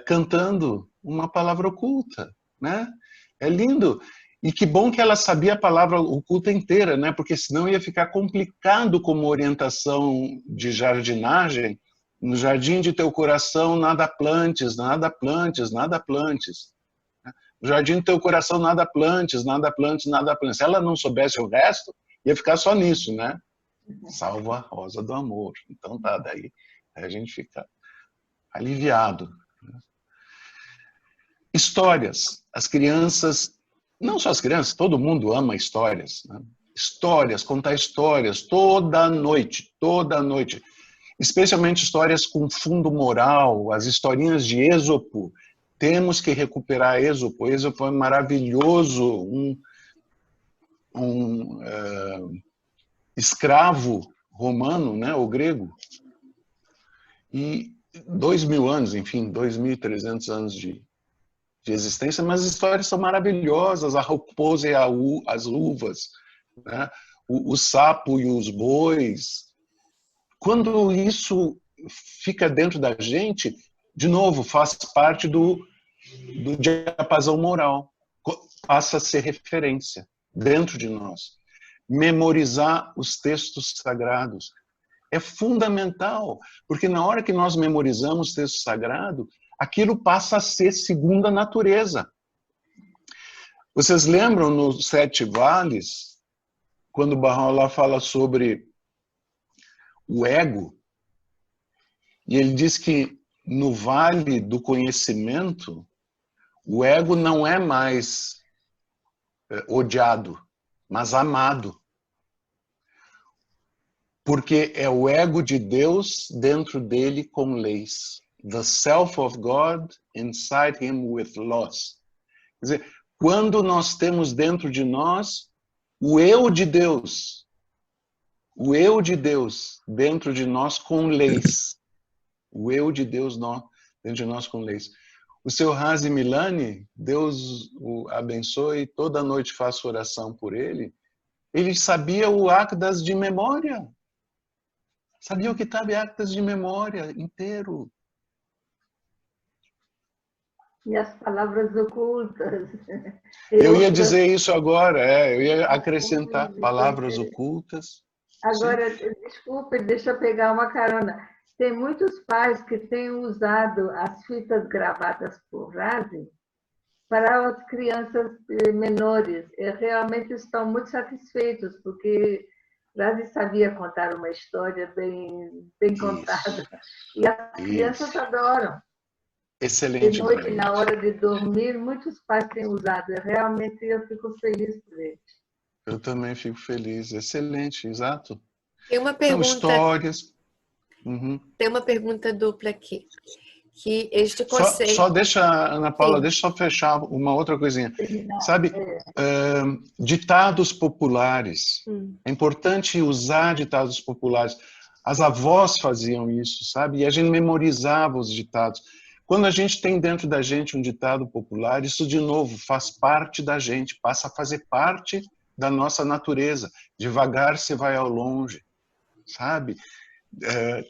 S2: cantando uma palavra oculta. Né? É lindo. E que bom que ela sabia a palavra oculta inteira, né? Porque senão ia ficar complicado como orientação de jardinagem. No jardim de teu coração nada plantes, nada plantes, nada plantes. No jardim do teu coração nada plantes, nada plantes, nada plantes. Se ela não soubesse o resto, ia ficar só nisso, né? Salva a rosa do amor. Então tá, daí a gente fica aliviado. Histórias. As crianças, não só as crianças, todo mundo ama histórias. Né? Histórias, contar histórias toda noite. Especialmente histórias com fundo moral, as historinhas de Êxopo. Temos que recuperar Êxopo. Êxopo é maravilhoso, escravo romano, né, ou grego. E 2000 anos, enfim, 2.300 anos de existência, mas as histórias são maravilhosas, a raposa e as uvas, né, o sapo e os bois. Quando isso fica dentro da gente, de novo, faz parte do diapasão moral, passa a ser referência dentro de nós. Memorizar os textos sagrados é fundamental, porque na hora que nós memorizamos o texto sagrado, aquilo passa a ser segunda natureza. Vocês lembram nos 7 vales, quando Bahá'u'lláh fala sobre o ego, e ele diz que no vale do conhecimento, o ego não é mais odiado, mas amado. Porque é o ego de Deus dentro dele com leis. The self of God inside him with laws. Quer dizer, quando nós temos dentro de nós o eu de Deus, o eu de Deus dentro de nós com leis. O eu de Deus dentro de nós com leis. O seu Hazi Milani, Deus o abençoe, toda noite faço oração por ele. Ele sabia o Actas de memória. Sabia o que estava em Actas de memória inteiro.
S1: E as palavras ocultas.
S2: Eu ia dizer isso agora, eu ia acrescentar palavras ocultas.
S1: Agora, desculpe, deixa eu pegar uma carona. Tem muitos pais que têm usado as fitas gravadas por Razi para as crianças menores. E realmente estão muito satisfeitos, porque Razi sabia contar uma história bem contada. E as crianças adoram.
S2: Excelente.
S1: De noite, na hora de dormir, muitos pais têm usado. E realmente eu fico feliz por eles.
S2: Eu também fico feliz. Excelente, exato.
S3: Tem uma pergunta.
S2: São histórias. Uhum.
S3: Tem uma pergunta dupla aqui. Que este conceito...
S2: Só deixa, Ana Paula, deixa eu só fechar uma outra coisinha. Sabe, ditados populares. É importante usar ditados populares. As avós faziam isso, sabe? E a gente memorizava os ditados. Quando a gente tem dentro da gente um ditado popular, isso, de novo, faz parte da gente, passa a fazer parte da nossa natureza. Devagar se vai ao longe, sabe?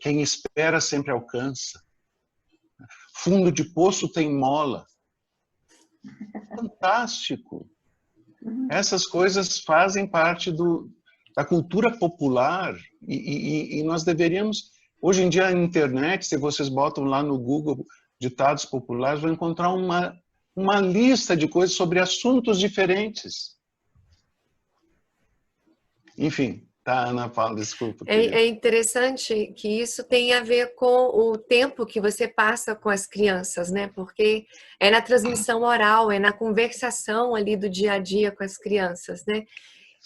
S2: Quem espera sempre alcança. Fundo de poço tem mola. Fantástico. Essas coisas fazem parte da cultura popular e nós deveríamos... Hoje em dia, na internet, se vocês botam lá no Google ditados populares, vão encontrar uma lista de coisas sobre assuntos diferentes. Enfim, tá, Ana Paula, desculpa.
S3: É interessante que isso tem a ver com o tempo que você passa com as crianças, né? Porque é na transmissão oral, é na conversação ali do dia a dia com as crianças, né?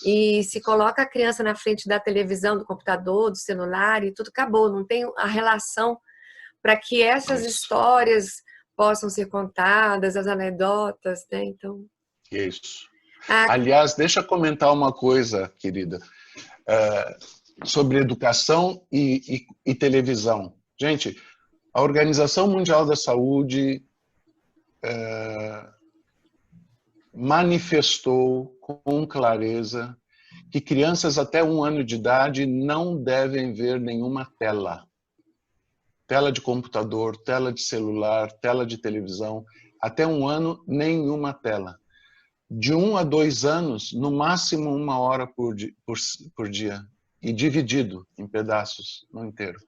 S3: E se coloca a criança na frente da televisão, do computador, do celular e tudo acabou, não tem a relação para que essas histórias possam ser contadas, as anedotas, né? Então...
S2: Isso. Aliás, deixa eu comentar uma coisa, querida, sobre educação e televisão. Gente, a Organização Mundial da Saúde manifestou com clareza que crianças até 1 ano de idade não devem ver nenhuma tela. Tela de computador, tela de celular, tela de televisão. Até 1 ano, nenhuma tela. De 1 a 2 anos, no máximo 1 hora por dia. E dividido em pedaços, não inteiro.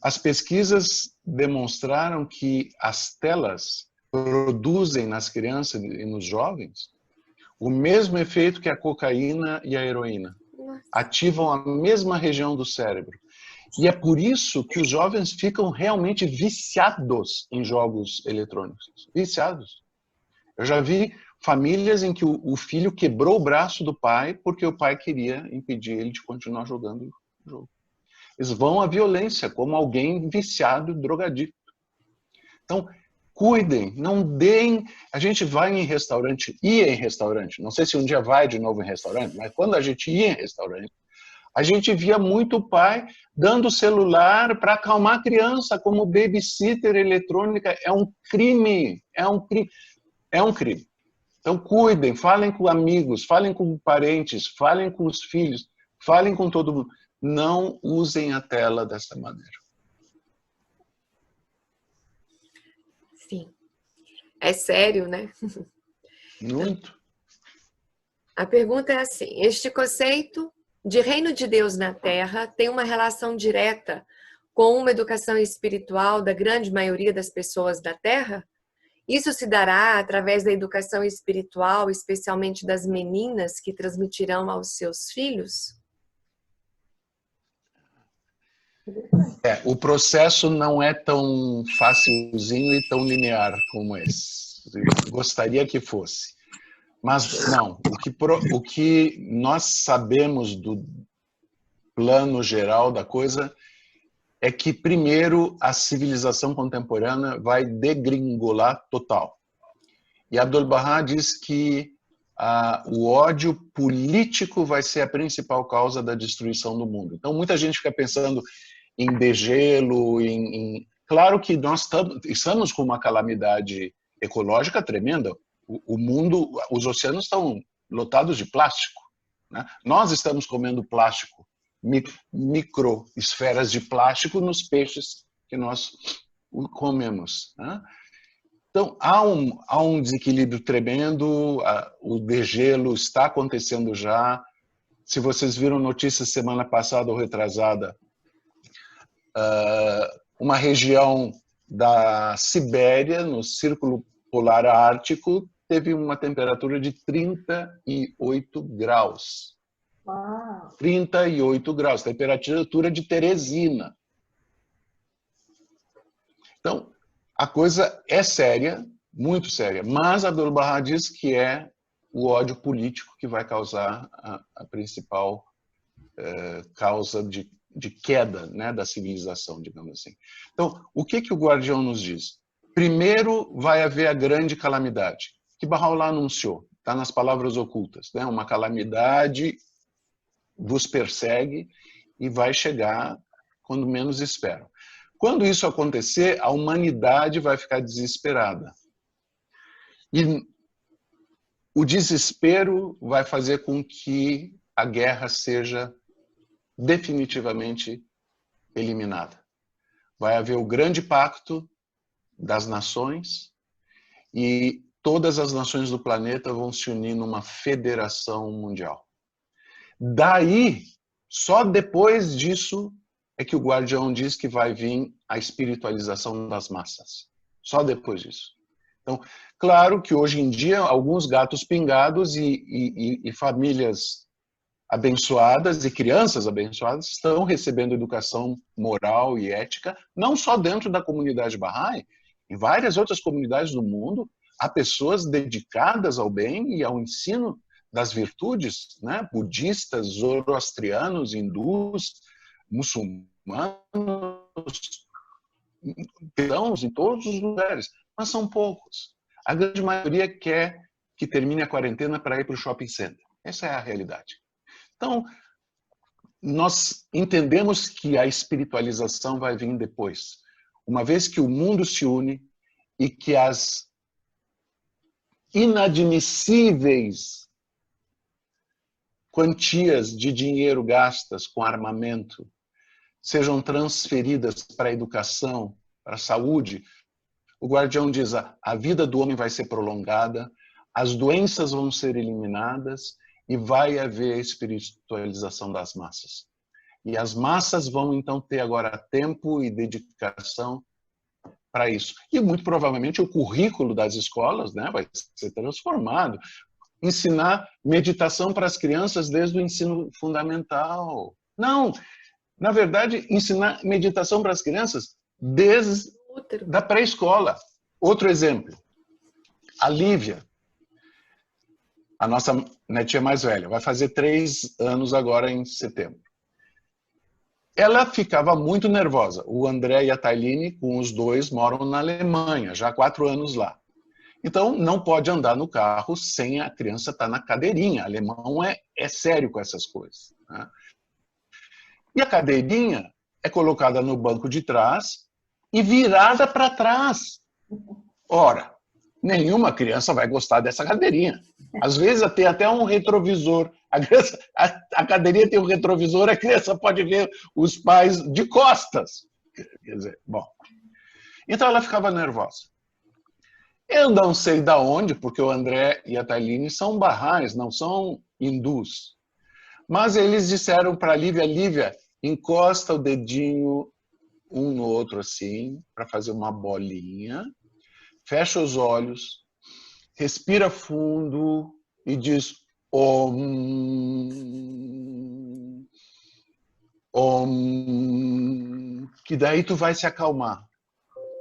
S2: As pesquisas demonstraram que as telas produzem nas crianças e nos jovens o mesmo efeito que a cocaína e a heroína. Ativam a mesma região do cérebro. E é por isso que os jovens ficam realmente viciados em jogos eletrônicos. Viciados. Eu já vi famílias em que o filho quebrou o braço do pai porque o pai queria impedir ele de continuar jogando o jogo. Eles vão à violência como alguém viciado, drogadicto. Então, cuidem, não deem... A gente vai em restaurante, ia em restaurante, não sei se um dia vai de novo em restaurante, mas quando a gente ia em restaurante, a gente via muito pai dando celular para acalmar a criança como babysitter eletrônica. É um crime, é um crime, é um crime. Então cuidem, falem com amigos, falem com parentes, falem com os filhos, falem com todo mundo. Não usem a tela dessa maneira.
S3: Sim. É sério, né?
S2: Muito.
S3: A pergunta é assim: este conceito de reino de Deus na Terra tem uma relação direta com uma educação espiritual da grande maioria das pessoas da Terra? Isso se dará através da educação espiritual, especialmente das meninas que transmitirão aos seus filhos?
S2: O processo não é tão facilzinho e tão linear como esse. Eu gostaria que fosse. Mas não, o que nós sabemos do plano geral da coisa é que, primeiro, a civilização contemporânea vai degringolar total. E Abdu'l-Bahá diz que o ódio político vai ser a principal causa da destruição do mundo. Então, muita gente fica pensando em degelo, Claro que nós estamos com uma calamidade ecológica tremenda. O mundo, os oceanos estão lotados de plástico, né? Nós estamos comendo plástico, microesferas de plástico nos peixes que nós comemos, né? Então, há um desequilíbrio tremendo, o degelo está acontecendo já. Se vocês viram notícias semana passada ou retrasada, uma região da Sibéria, no Círculo Polar Ártico, teve uma temperatura de 38 graus.
S1: Uau.
S2: 38 graus, temperatura de Teresina. Então, a coisa é séria, muito séria, mas Abdu'l-Bahá diz que é o ódio político que vai causar a principal causa de queda, né, da civilização, digamos assim. Então, o que o Guardião nos diz? Primeiro, vai haver a grande calamidade, que Bahá'u'lláh anunciou, está nas palavras ocultas, né? Uma calamidade vos persegue e vai chegar quando menos esperam. Quando isso acontecer, a humanidade vai ficar desesperada. E o desespero vai fazer com que a guerra seja definitivamente eliminada. Vai haver o grande pacto das nações e todas as nações do planeta vão se unir numa federação mundial. Daí, só depois disso, é que o Guardião diz que vai vir a espiritualização das massas. Só depois disso. Então, claro que hoje em dia, alguns gatos pingados e famílias abençoadas e crianças abençoadas estão recebendo educação moral e ética, não só dentro da comunidade Bahá'í, em várias outras comunidades do mundo, há pessoas dedicadas ao bem e ao ensino das virtudes, né? Budistas, zoroastrianos, hindus, muçulmanos, cristãos em todos os lugares, mas são poucos. A grande maioria quer que termine a quarentena para ir para o shopping center. Essa é a realidade. Então, nós entendemos que a espiritualização vai vir depois. Uma vez que o mundo se une e que as inadmissíveis quantias de dinheiro gastas com armamento sejam transferidas para a educação, para a saúde, o Guardião diz: a vida do homem vai ser prolongada, as doenças vão ser eliminadas e vai haver a espiritualização das massas. E as massas vão então ter agora tempo e dedicação para isso. E muito provavelmente o currículo das escolas, né, vai ser transformado. Ensinar meditação para as crianças desde o ensino fundamental. Não, na verdade, ensinar meditação para as crianças desde da pré-escola. Outro exemplo, a Lívia, a nossa netinha mais velha, vai fazer 3 anos agora em setembro. Ela ficava muito nervosa. O André e a Tailine, com os dois, moram na Alemanha, já há 4 anos lá. Então, não pode andar no carro sem a criança estar na cadeirinha. O alemão é sério com essas coisas, né? E a cadeirinha é colocada no banco de trás e virada para trás. Ora, nenhuma criança vai gostar dessa cadeirinha. Às vezes tem até um retrovisor. A cadeirinha tem um retrovisor, a criança pode ver os pais de costas. Quer dizer, bom. Então ela ficava nervosa. Eu não sei de onde, porque o André e a Tailine são Bahá'ís, não são hindus. Mas eles disseram para a Lívia: Lívia, encosta o dedinho um no outro assim, para fazer uma bolinha, fecha os olhos, respira fundo e diz Om, Om, que daí tu vai se acalmar.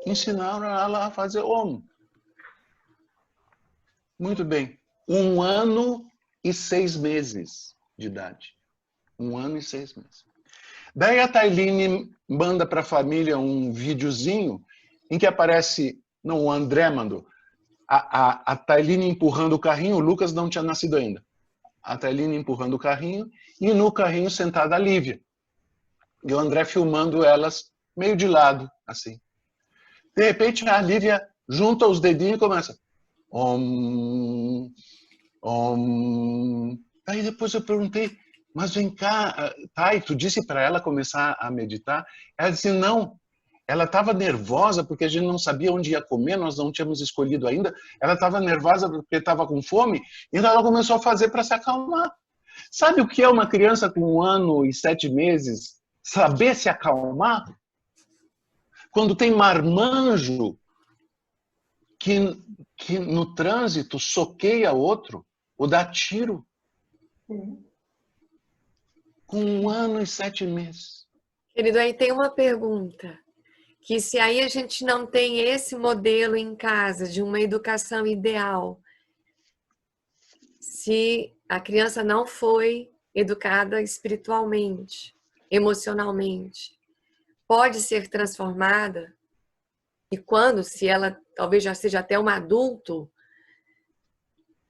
S2: Ensinaram ela a fazer Om. Muito bem. 1 ano e 6 meses de idade. 1 ano e 6 meses. Daí a Tailine manda para a família um videozinho em que aparece, não, o André mandou, a Tailine empurrando o carrinho, o Lucas não tinha nascido ainda. A Tailine empurrando o carrinho e no carrinho sentada a Lívia. E o André filmando elas meio de lado, assim. De repente a Lívia junta os dedinhos e começa. Aí depois eu perguntei, mas vem cá, Thay, tu disse para ela começar a meditar? Ela disse, não. Ela estava nervosa porque a gente não sabia onde ia comer, nós não tínhamos escolhido ainda. Ela estava nervosa porque estava com fome, então ela começou a fazer para se acalmar. Sabe o que é uma criança com 1 ano e 7 meses saber se acalmar? Quando tem marmanjo que no trânsito soqueia outro ou dá tiro. Com 1 ano e 7 meses.
S3: Querido, aí tem uma pergunta. Que se aí a gente não tem esse modelo em casa de uma educação ideal, se a criança não foi educada espiritualmente, emocionalmente, pode ser transformada? E quando, se ela talvez já seja até um adulto,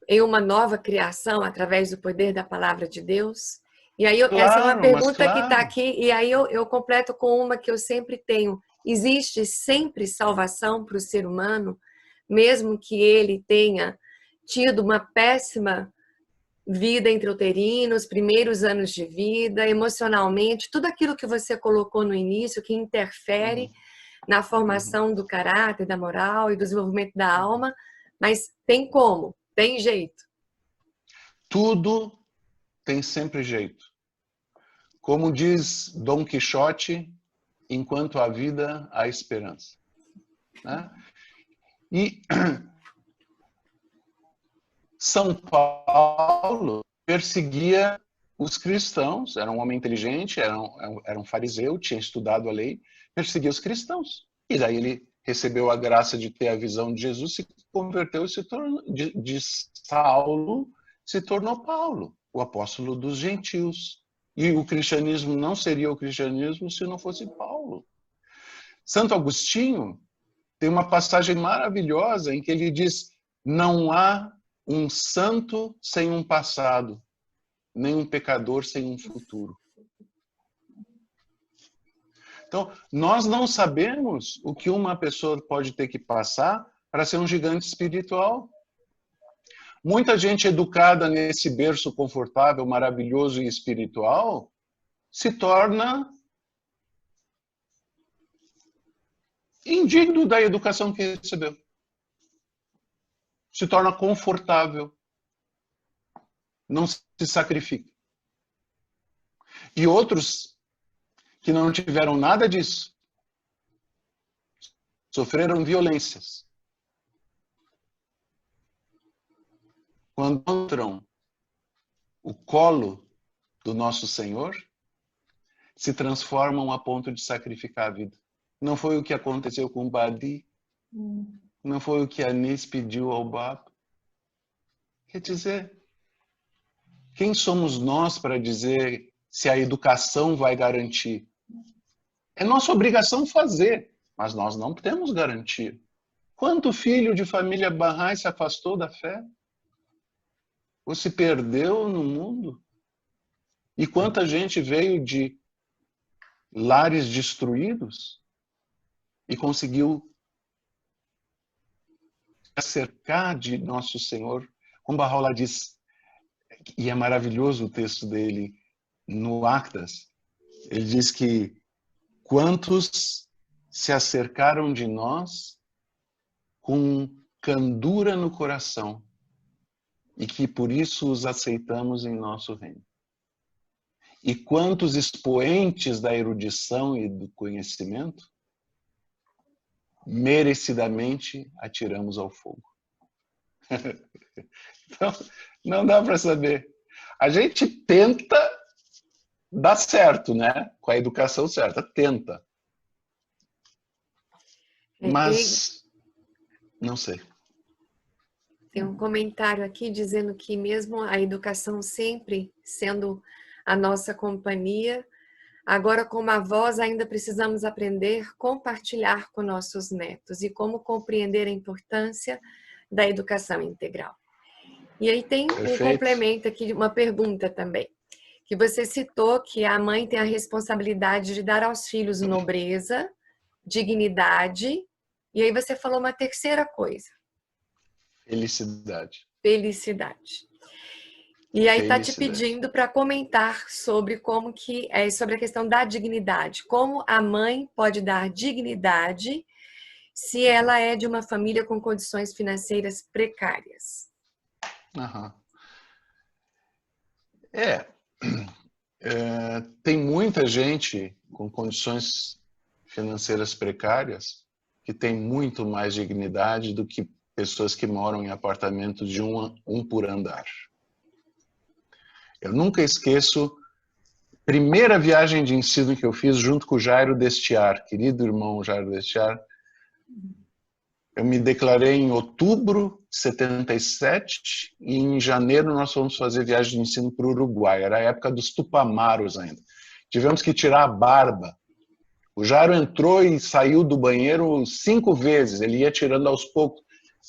S3: em uma nova criação através do poder da palavra de Deus? E aí, essa é uma pergunta que está aqui, e aí eu completo com uma que eu sempre tenho. Existe sempre salvação para o ser humano, mesmo que ele tenha tido uma péssima vida intrauterina, os primeiros anos de vida, emocionalmente, tudo aquilo que você colocou no início, que interfere na formação do caráter, da moral e do desenvolvimento da alma, mas tem como, tem jeito.
S2: Tudo tem sempre jeito. Como diz Dom Quixote, enquanto há vida, há esperança. Né? E São Paulo perseguia os cristãos, era um homem inteligente, era um fariseu, tinha estudado a lei, perseguia os cristãos. E daí ele recebeu a graça de ter a visão de Jesus, se converteu e se tornou, de Saulo se tornou Paulo, o apóstolo dos gentios. E o cristianismo não seria o cristianismo se não fosse Paulo. Santo Agostinho tem uma passagem maravilhosa em que ele diz: não há um santo sem um passado, nem um pecador sem um futuro. Então, nós não sabemos o que uma pessoa pode ter que passar para ser um gigante espiritual. Muita gente educada nesse berço confortável, maravilhoso e espiritual se torna indigno da educação que recebeu. Se torna confortável. Não se sacrifica. E outros que não tiveram nada disso sofreram violências. Quando encontram o colo do nosso Senhor, se transformam a ponto de sacrificar a vida. Não foi o que aconteceu com o Badi, não foi o que a Anis pediu ao Baba. Quer dizer, quem somos nós para dizer se a educação vai garantir? É nossa obrigação fazer, mas nós não temos garantia. Quanto filho de família Bahá'í se afastou da fé? Ou se perdeu no mundo? E quanta gente veio de lares destruídos e conseguiu cercar de nosso Senhor? Como Baha'u'lláh diz, e é maravilhoso o texto dele no Actas, ele diz que quantos se acercaram de nós com candura no coração e que por isso os aceitamos em nosso reino. E quantos expoentes da erudição e do conhecimento merecidamente atiramos ao fogo. Então, não dá para saber. A gente tenta dar certo, né? Com a educação certa, tenta. Mas, não sei.
S3: Tem um comentário aqui dizendo que mesmo a educação sempre sendo a nossa companhia, agora como avós ainda precisamos aprender a compartilhar com nossos netos e como compreender a importância da educação integral. E aí tem um complemento aqui, uma pergunta também, que você citou que a mãe tem a responsabilidade de dar aos filhos nobreza, dignidade, e aí você falou uma terceira coisa.
S2: Felicidade.
S3: Felicidade. E aí está te pedindo para comentar sobre como que é sobre a questão da dignidade. Como a mãe pode dar dignidade se ela é de uma família com condições financeiras precárias?
S2: Uhum. Tem muita gente com condições financeiras precárias que tem muito mais dignidade do que pessoas que moram em apartamentos de um por andar. Eu nunca esqueço a primeira viagem de ensino que eu fiz junto com o Jairo Destiar, querido irmão Jairo Destiar. Eu me declarei em outubro de 77 e em janeiro nós fomos fazer viagem de ensino para o Uruguai. Era a época dos tupamaros ainda. Tivemos que tirar a barba. O Jairo entrou e saiu do banheiro 5 vezes. Ele ia tirando aos poucos.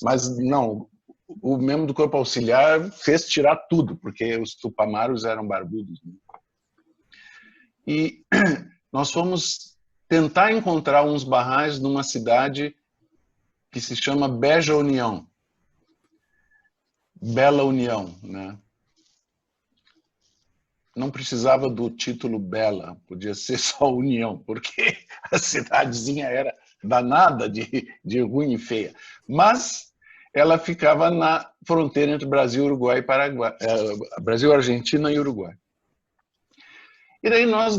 S2: Mas não, o membro do corpo auxiliar fez tirar tudo, porque os tupamaros eram barbudos. E nós fomos tentar encontrar uns barrais numa cidade que se chama Beja União. Bela União, né? Não precisava do título Bela, podia ser só União, porque a cidadezinha era danada de ruim e feia. Mas ela ficava na fronteira entre Brasil, Uruguai e Paraguai, Brasil, Argentina e Uruguai. E daí nós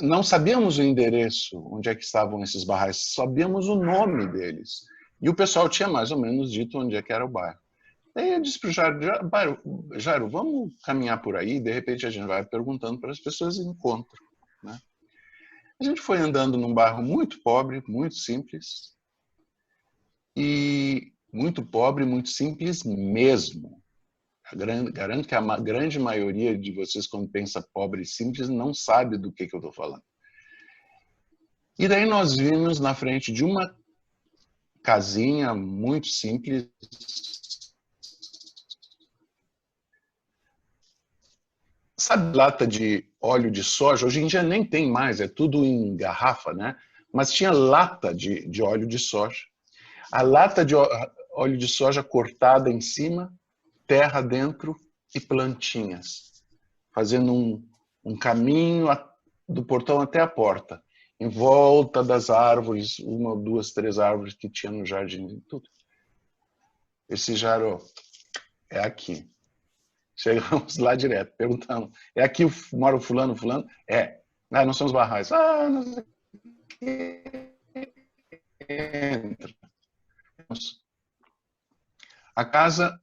S2: não sabíamos o endereço, onde é que estavam esses barrais, sabíamos o nome deles. E o pessoal tinha mais ou menos dito onde é que era o bairro. Daí eu disse para o Jairo, vamos caminhar por aí, de repente a gente vai perguntando para as pessoas e encontra. Né? A gente foi andando num bairro muito pobre, muito simples, e muito pobre, muito simples mesmo. Garanto que a grande maioria de vocês, quando pensa pobre e simples, não sabe do que eu estou falando. E daí nós vimos na frente de uma casinha muito simples, sabe, lata de óleo de soja? Hoje em dia nem tem mais, é tudo em garrafa, né? Mas tinha lata de óleo de soja. A lata de óleo de soja cortada em cima, terra dentro e plantinhas, fazendo um caminho do portão até a porta, em volta das árvores, 1, 2, 3 árvores que tinha no jardim e tudo. Esse Jairo, é aqui. Chegamos lá direto, perguntamos, é aqui mora o fulano, fulano? É. Ah, nós somos barrais. Ah, não sei o que. Entra. A casa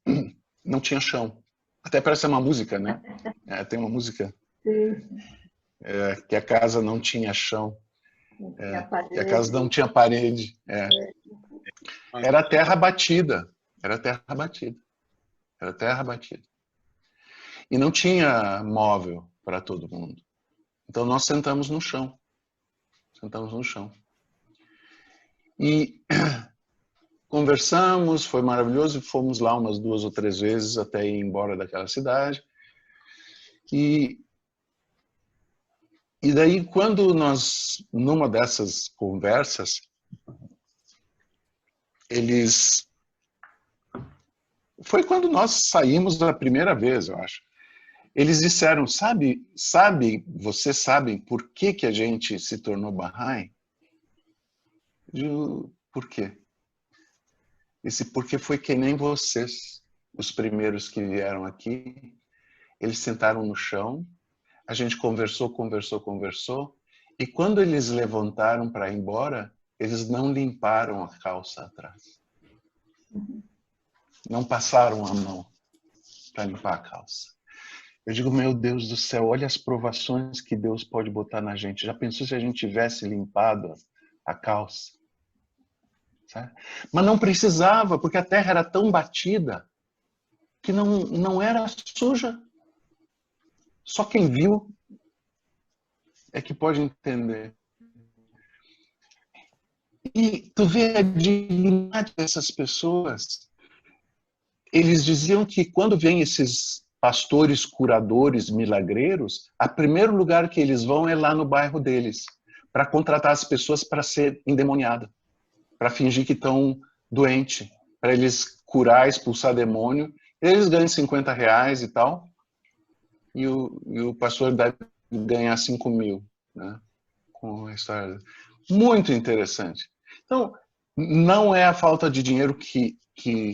S2: não tinha chão. Até parece uma música, né? Tem uma música que a casa não tinha chão. Que a casa não tinha parede. Era terra batida. Era terra batida. Era terra batida. E não tinha móvel para todo mundo. Então nós sentamos no chão. Sentamos no chão. E conversamos, foi maravilhoso, fomos lá umas 2 ou 3 vezes até ir embora daquela cidade. E daí, quando nós, numa dessas conversas, foi quando nós saímos da primeira vez, eu acho. Eles disseram, vocês sabem por que a gente se tornou Bahá'í? Por quê? Porque foi que nem vocês, os primeiros que vieram aqui, eles sentaram no chão, a gente conversou, e quando eles levantaram para ir embora, eles não limparam a calça atrás. Não passaram a mão para limpar a calça. Eu digo, meu Deus do céu, olha as provações que Deus pode botar na gente. Já pensou se a gente tivesse limpado a calça? Sabe? Mas não precisava, porque a terra era tão batida que não era suja. Só quem viu é que pode entender. E tu vê a dignidade dessas pessoas. Eles diziam que quando vêm esses pastores, curadores, milagreiros, o primeiro lugar que eles vão é lá no bairro deles, para contratar as pessoas para ser endemoniada, para fingir que estão doentes, para eles curar, expulsar demônio. Eles ganham R$50 e tal, e o pastor deve ganhar 5 mil, né? Com a história. Muito interessante. Então, não é a falta de dinheiro que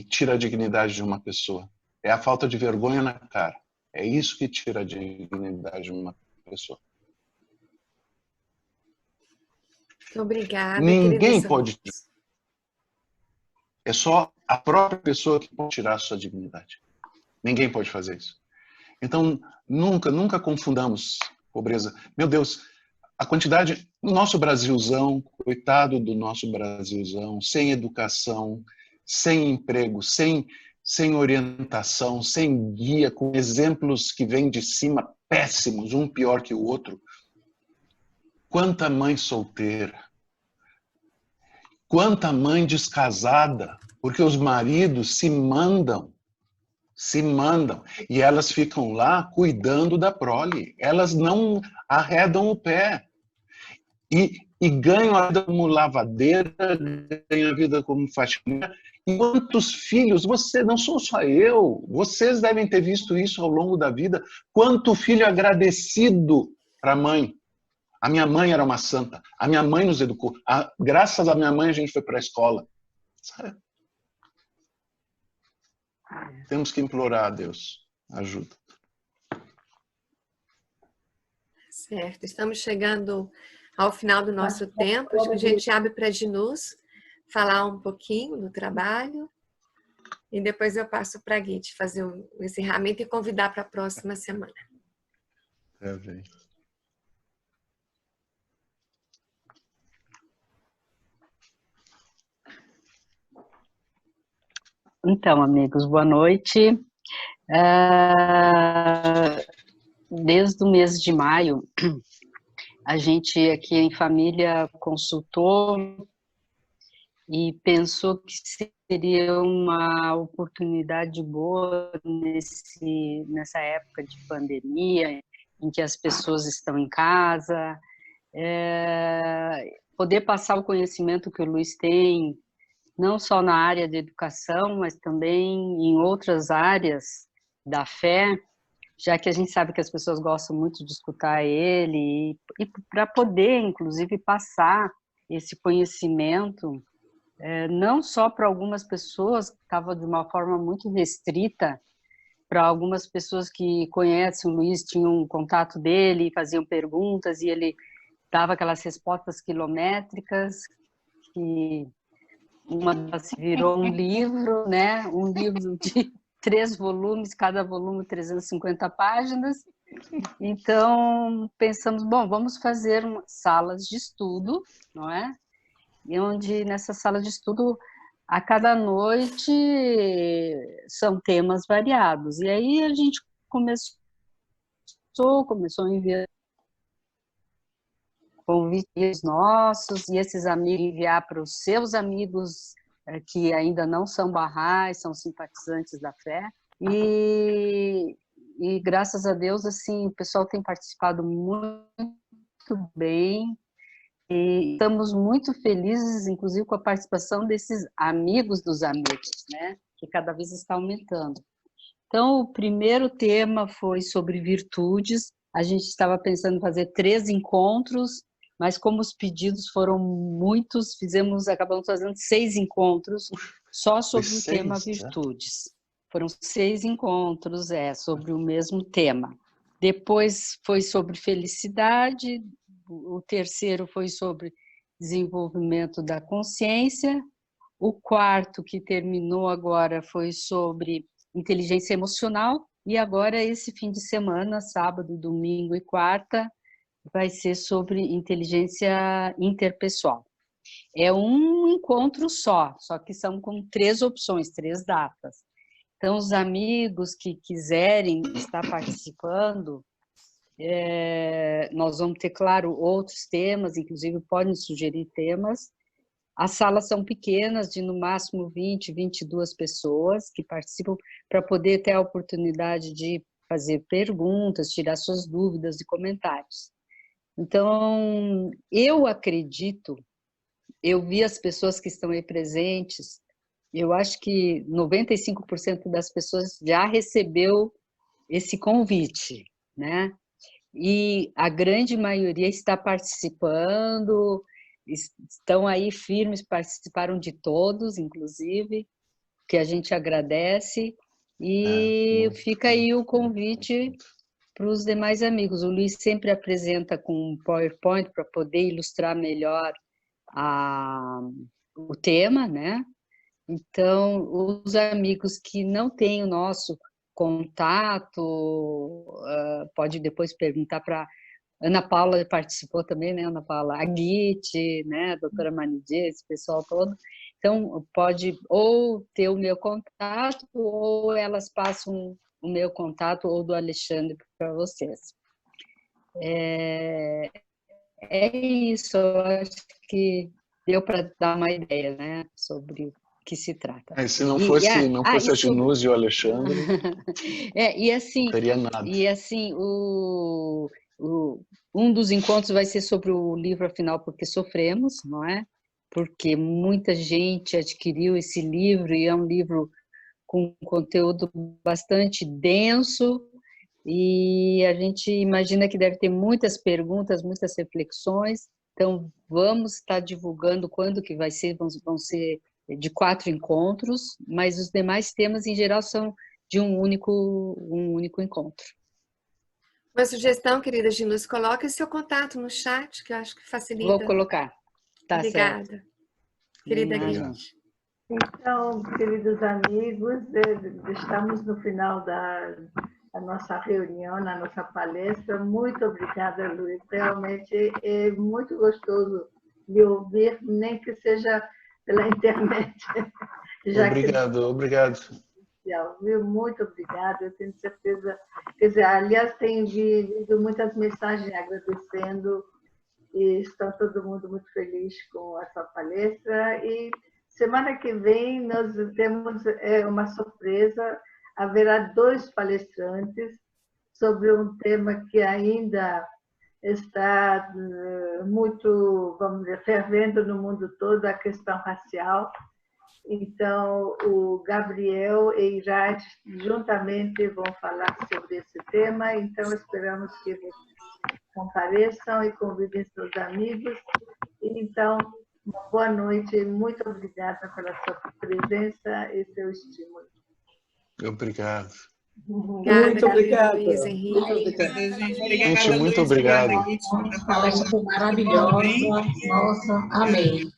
S2: tira a dignidade de uma pessoa. É a falta de vergonha na cara. É isso que tira a dignidade de uma pessoa.
S3: Obrigada,
S2: Ninguém
S3: querida.
S2: pode. É só a própria pessoa que pode tirar a sua dignidade. Ninguém pode fazer isso. Então, nunca confundamos pobreza. Meu Deus, a quantidade... O nosso Brasilzão, coitado do nosso Brasilzão, sem educação, sem emprego, sem orientação, sem guia, com exemplos que vêm de cima péssimos, um pior que o outro. Quanta mãe solteira, quanta mãe descasada, porque os maridos se mandam, e elas ficam lá cuidando da prole. Elas não arredam o pé. E ganham a vida como lavadeira, ganham a vida como faxineira. E quantos filhos, você, não sou só eu, vocês devem ter visto isso ao longo da vida. Quanto filho agradecido para a mãe. A minha mãe era uma santa, a minha mãe nos educou. Graças à minha mãe a gente foi para a escola. Sabe? Temos que implorar a Deus ajuda.
S3: Certo, estamos chegando ao final do nosso tempo. Acho que a gente abre para a Dinus falar um pouquinho do trabalho e depois eu passo para a Guide fazer o encerramento e convidar para a próxima semana.
S2: É bem.
S4: Então, amigos, boa noite. Desde o mês de maio, a gente aqui em família consultou e pensou que seria uma oportunidade boa nessa época de pandemia, em que as pessoas estão em casa, poder passar o conhecimento que o Luiz tem, não só na área de educação, mas também em outras áreas da fé, já que a gente sabe que as pessoas gostam muito de escutar ele, e para poder, inclusive, passar esse conhecimento, não só para algumas pessoas, que estava de uma forma muito restrita, para algumas pessoas que conhecem o Luiz, tinham um contato dele, faziam perguntas, e ele dava aquelas respostas quilométricas, que uma delas virou um livro, né? Um livro de 3 volumes, cada volume 350 páginas. Então, pensamos, bom, vamos fazer salas de estudo, não é? E onde nessa sala de estudo, a cada noite, são temas variados. E aí a gente começou a enviar convites nossos, e esses amigos enviar para os seus amigos que ainda não são barrais, são simpatizantes da fé, e graças a Deus, assim, o pessoal tem participado muito bem, e estamos muito felizes, inclusive, com a participação desses amigos dos amigos, né, que cada vez está aumentando. Então, o primeiro tema foi sobre virtudes. A gente estava pensando em fazer 3 encontros, mas como os pedidos foram muitos, acabamos fazendo 6 encontros só sobre o tema virtudes. Foram 6 encontros, sobre o mesmo tema. Depois foi sobre felicidade, o terceiro foi sobre desenvolvimento da consciência, o quarto, que terminou agora, foi sobre inteligência emocional, e agora esse fim de semana, sábado, domingo e quarta, vai ser sobre inteligência interpessoal. É um encontro só que são com 3 opções, 3 datas. Então, os amigos que quiserem estar participando, nós vamos ter, claro, outros temas, inclusive podem sugerir temas, As salas são pequenas, de no máximo 20, 22 pessoas que participam, para poder ter a oportunidade de fazer perguntas, tirar suas dúvidas e comentários. Então, eu acredito, eu vi as pessoas que estão aí presentes, eu acho que 95% das pessoas já recebeu esse convite, né? E a grande maioria está participando, estão aí firmes, participaram de todos, inclusive, que a gente agradece, e fica aí o convite para os demais amigos. O Luiz sempre apresenta com um PowerPoint para poder ilustrar melhor o tema, né? Então, os amigos que não têm o nosso contato, pode depois perguntar para Ana Paula, participou também, né, Ana Paula? A Guite, né, a doutora Manidê, esse pessoal todo. Então, pode ou ter o meu contato, ou elas passam o meu contato, ou do Alexandre para vocês. É isso, eu acho que deu para dar uma ideia, né, sobre o que se trata.
S2: Se não fosse a Ginuse e o Alexandre,
S4: e assim,
S2: não teria nada.
S4: E assim, um dos encontros vai ser sobre o livro Afinal Porque Sofremos, não é? Porque muita gente adquiriu esse livro e é um livro com conteúdo bastante denso e a gente imagina que deve ter muitas perguntas, muitas reflexões. Então, vamos estar divulgando quando que vai ser, vão ser de 4 encontros, mas os demais temas, em geral, são de um único encontro.
S3: Uma sugestão, querida Ginus, coloque seu contato no chat, que eu acho que facilita.
S4: Vou colocar. Tá.
S3: Obrigada.
S4: Certo.
S3: Querida Guite.
S1: Então, queridos amigos, estamos no final da nossa reunião, na nossa palestra. Muito obrigada, Luiz. Realmente é muito gostoso lhe ouvir, nem que seja pela internet.
S2: Obrigado.
S1: Muito obrigada, eu tenho certeza. Quer dizer, aliás, tenho lido muitas mensagens agradecendo e está todo mundo muito feliz com a sua palestra. E semana que vem nós temos uma surpresa, haverá 2 palestrantes sobre um tema que ainda está muito, vamos dizer, fervendo no mundo todo, a questão racial. Então, o Gabriel e Irad juntamente vão falar sobre esse tema, então esperamos que compareçam e convidem seus amigos. Então, uma boa noite, muito obrigada pela sua presença e seu estímulo.
S2: Obrigado.
S5: Muito obrigada.
S3: Luiz Henrique.
S5: Muito obrigada, gente.
S2: Gente, muito obrigado.
S5: Palestra foi maravilhosa. Nossa, amém.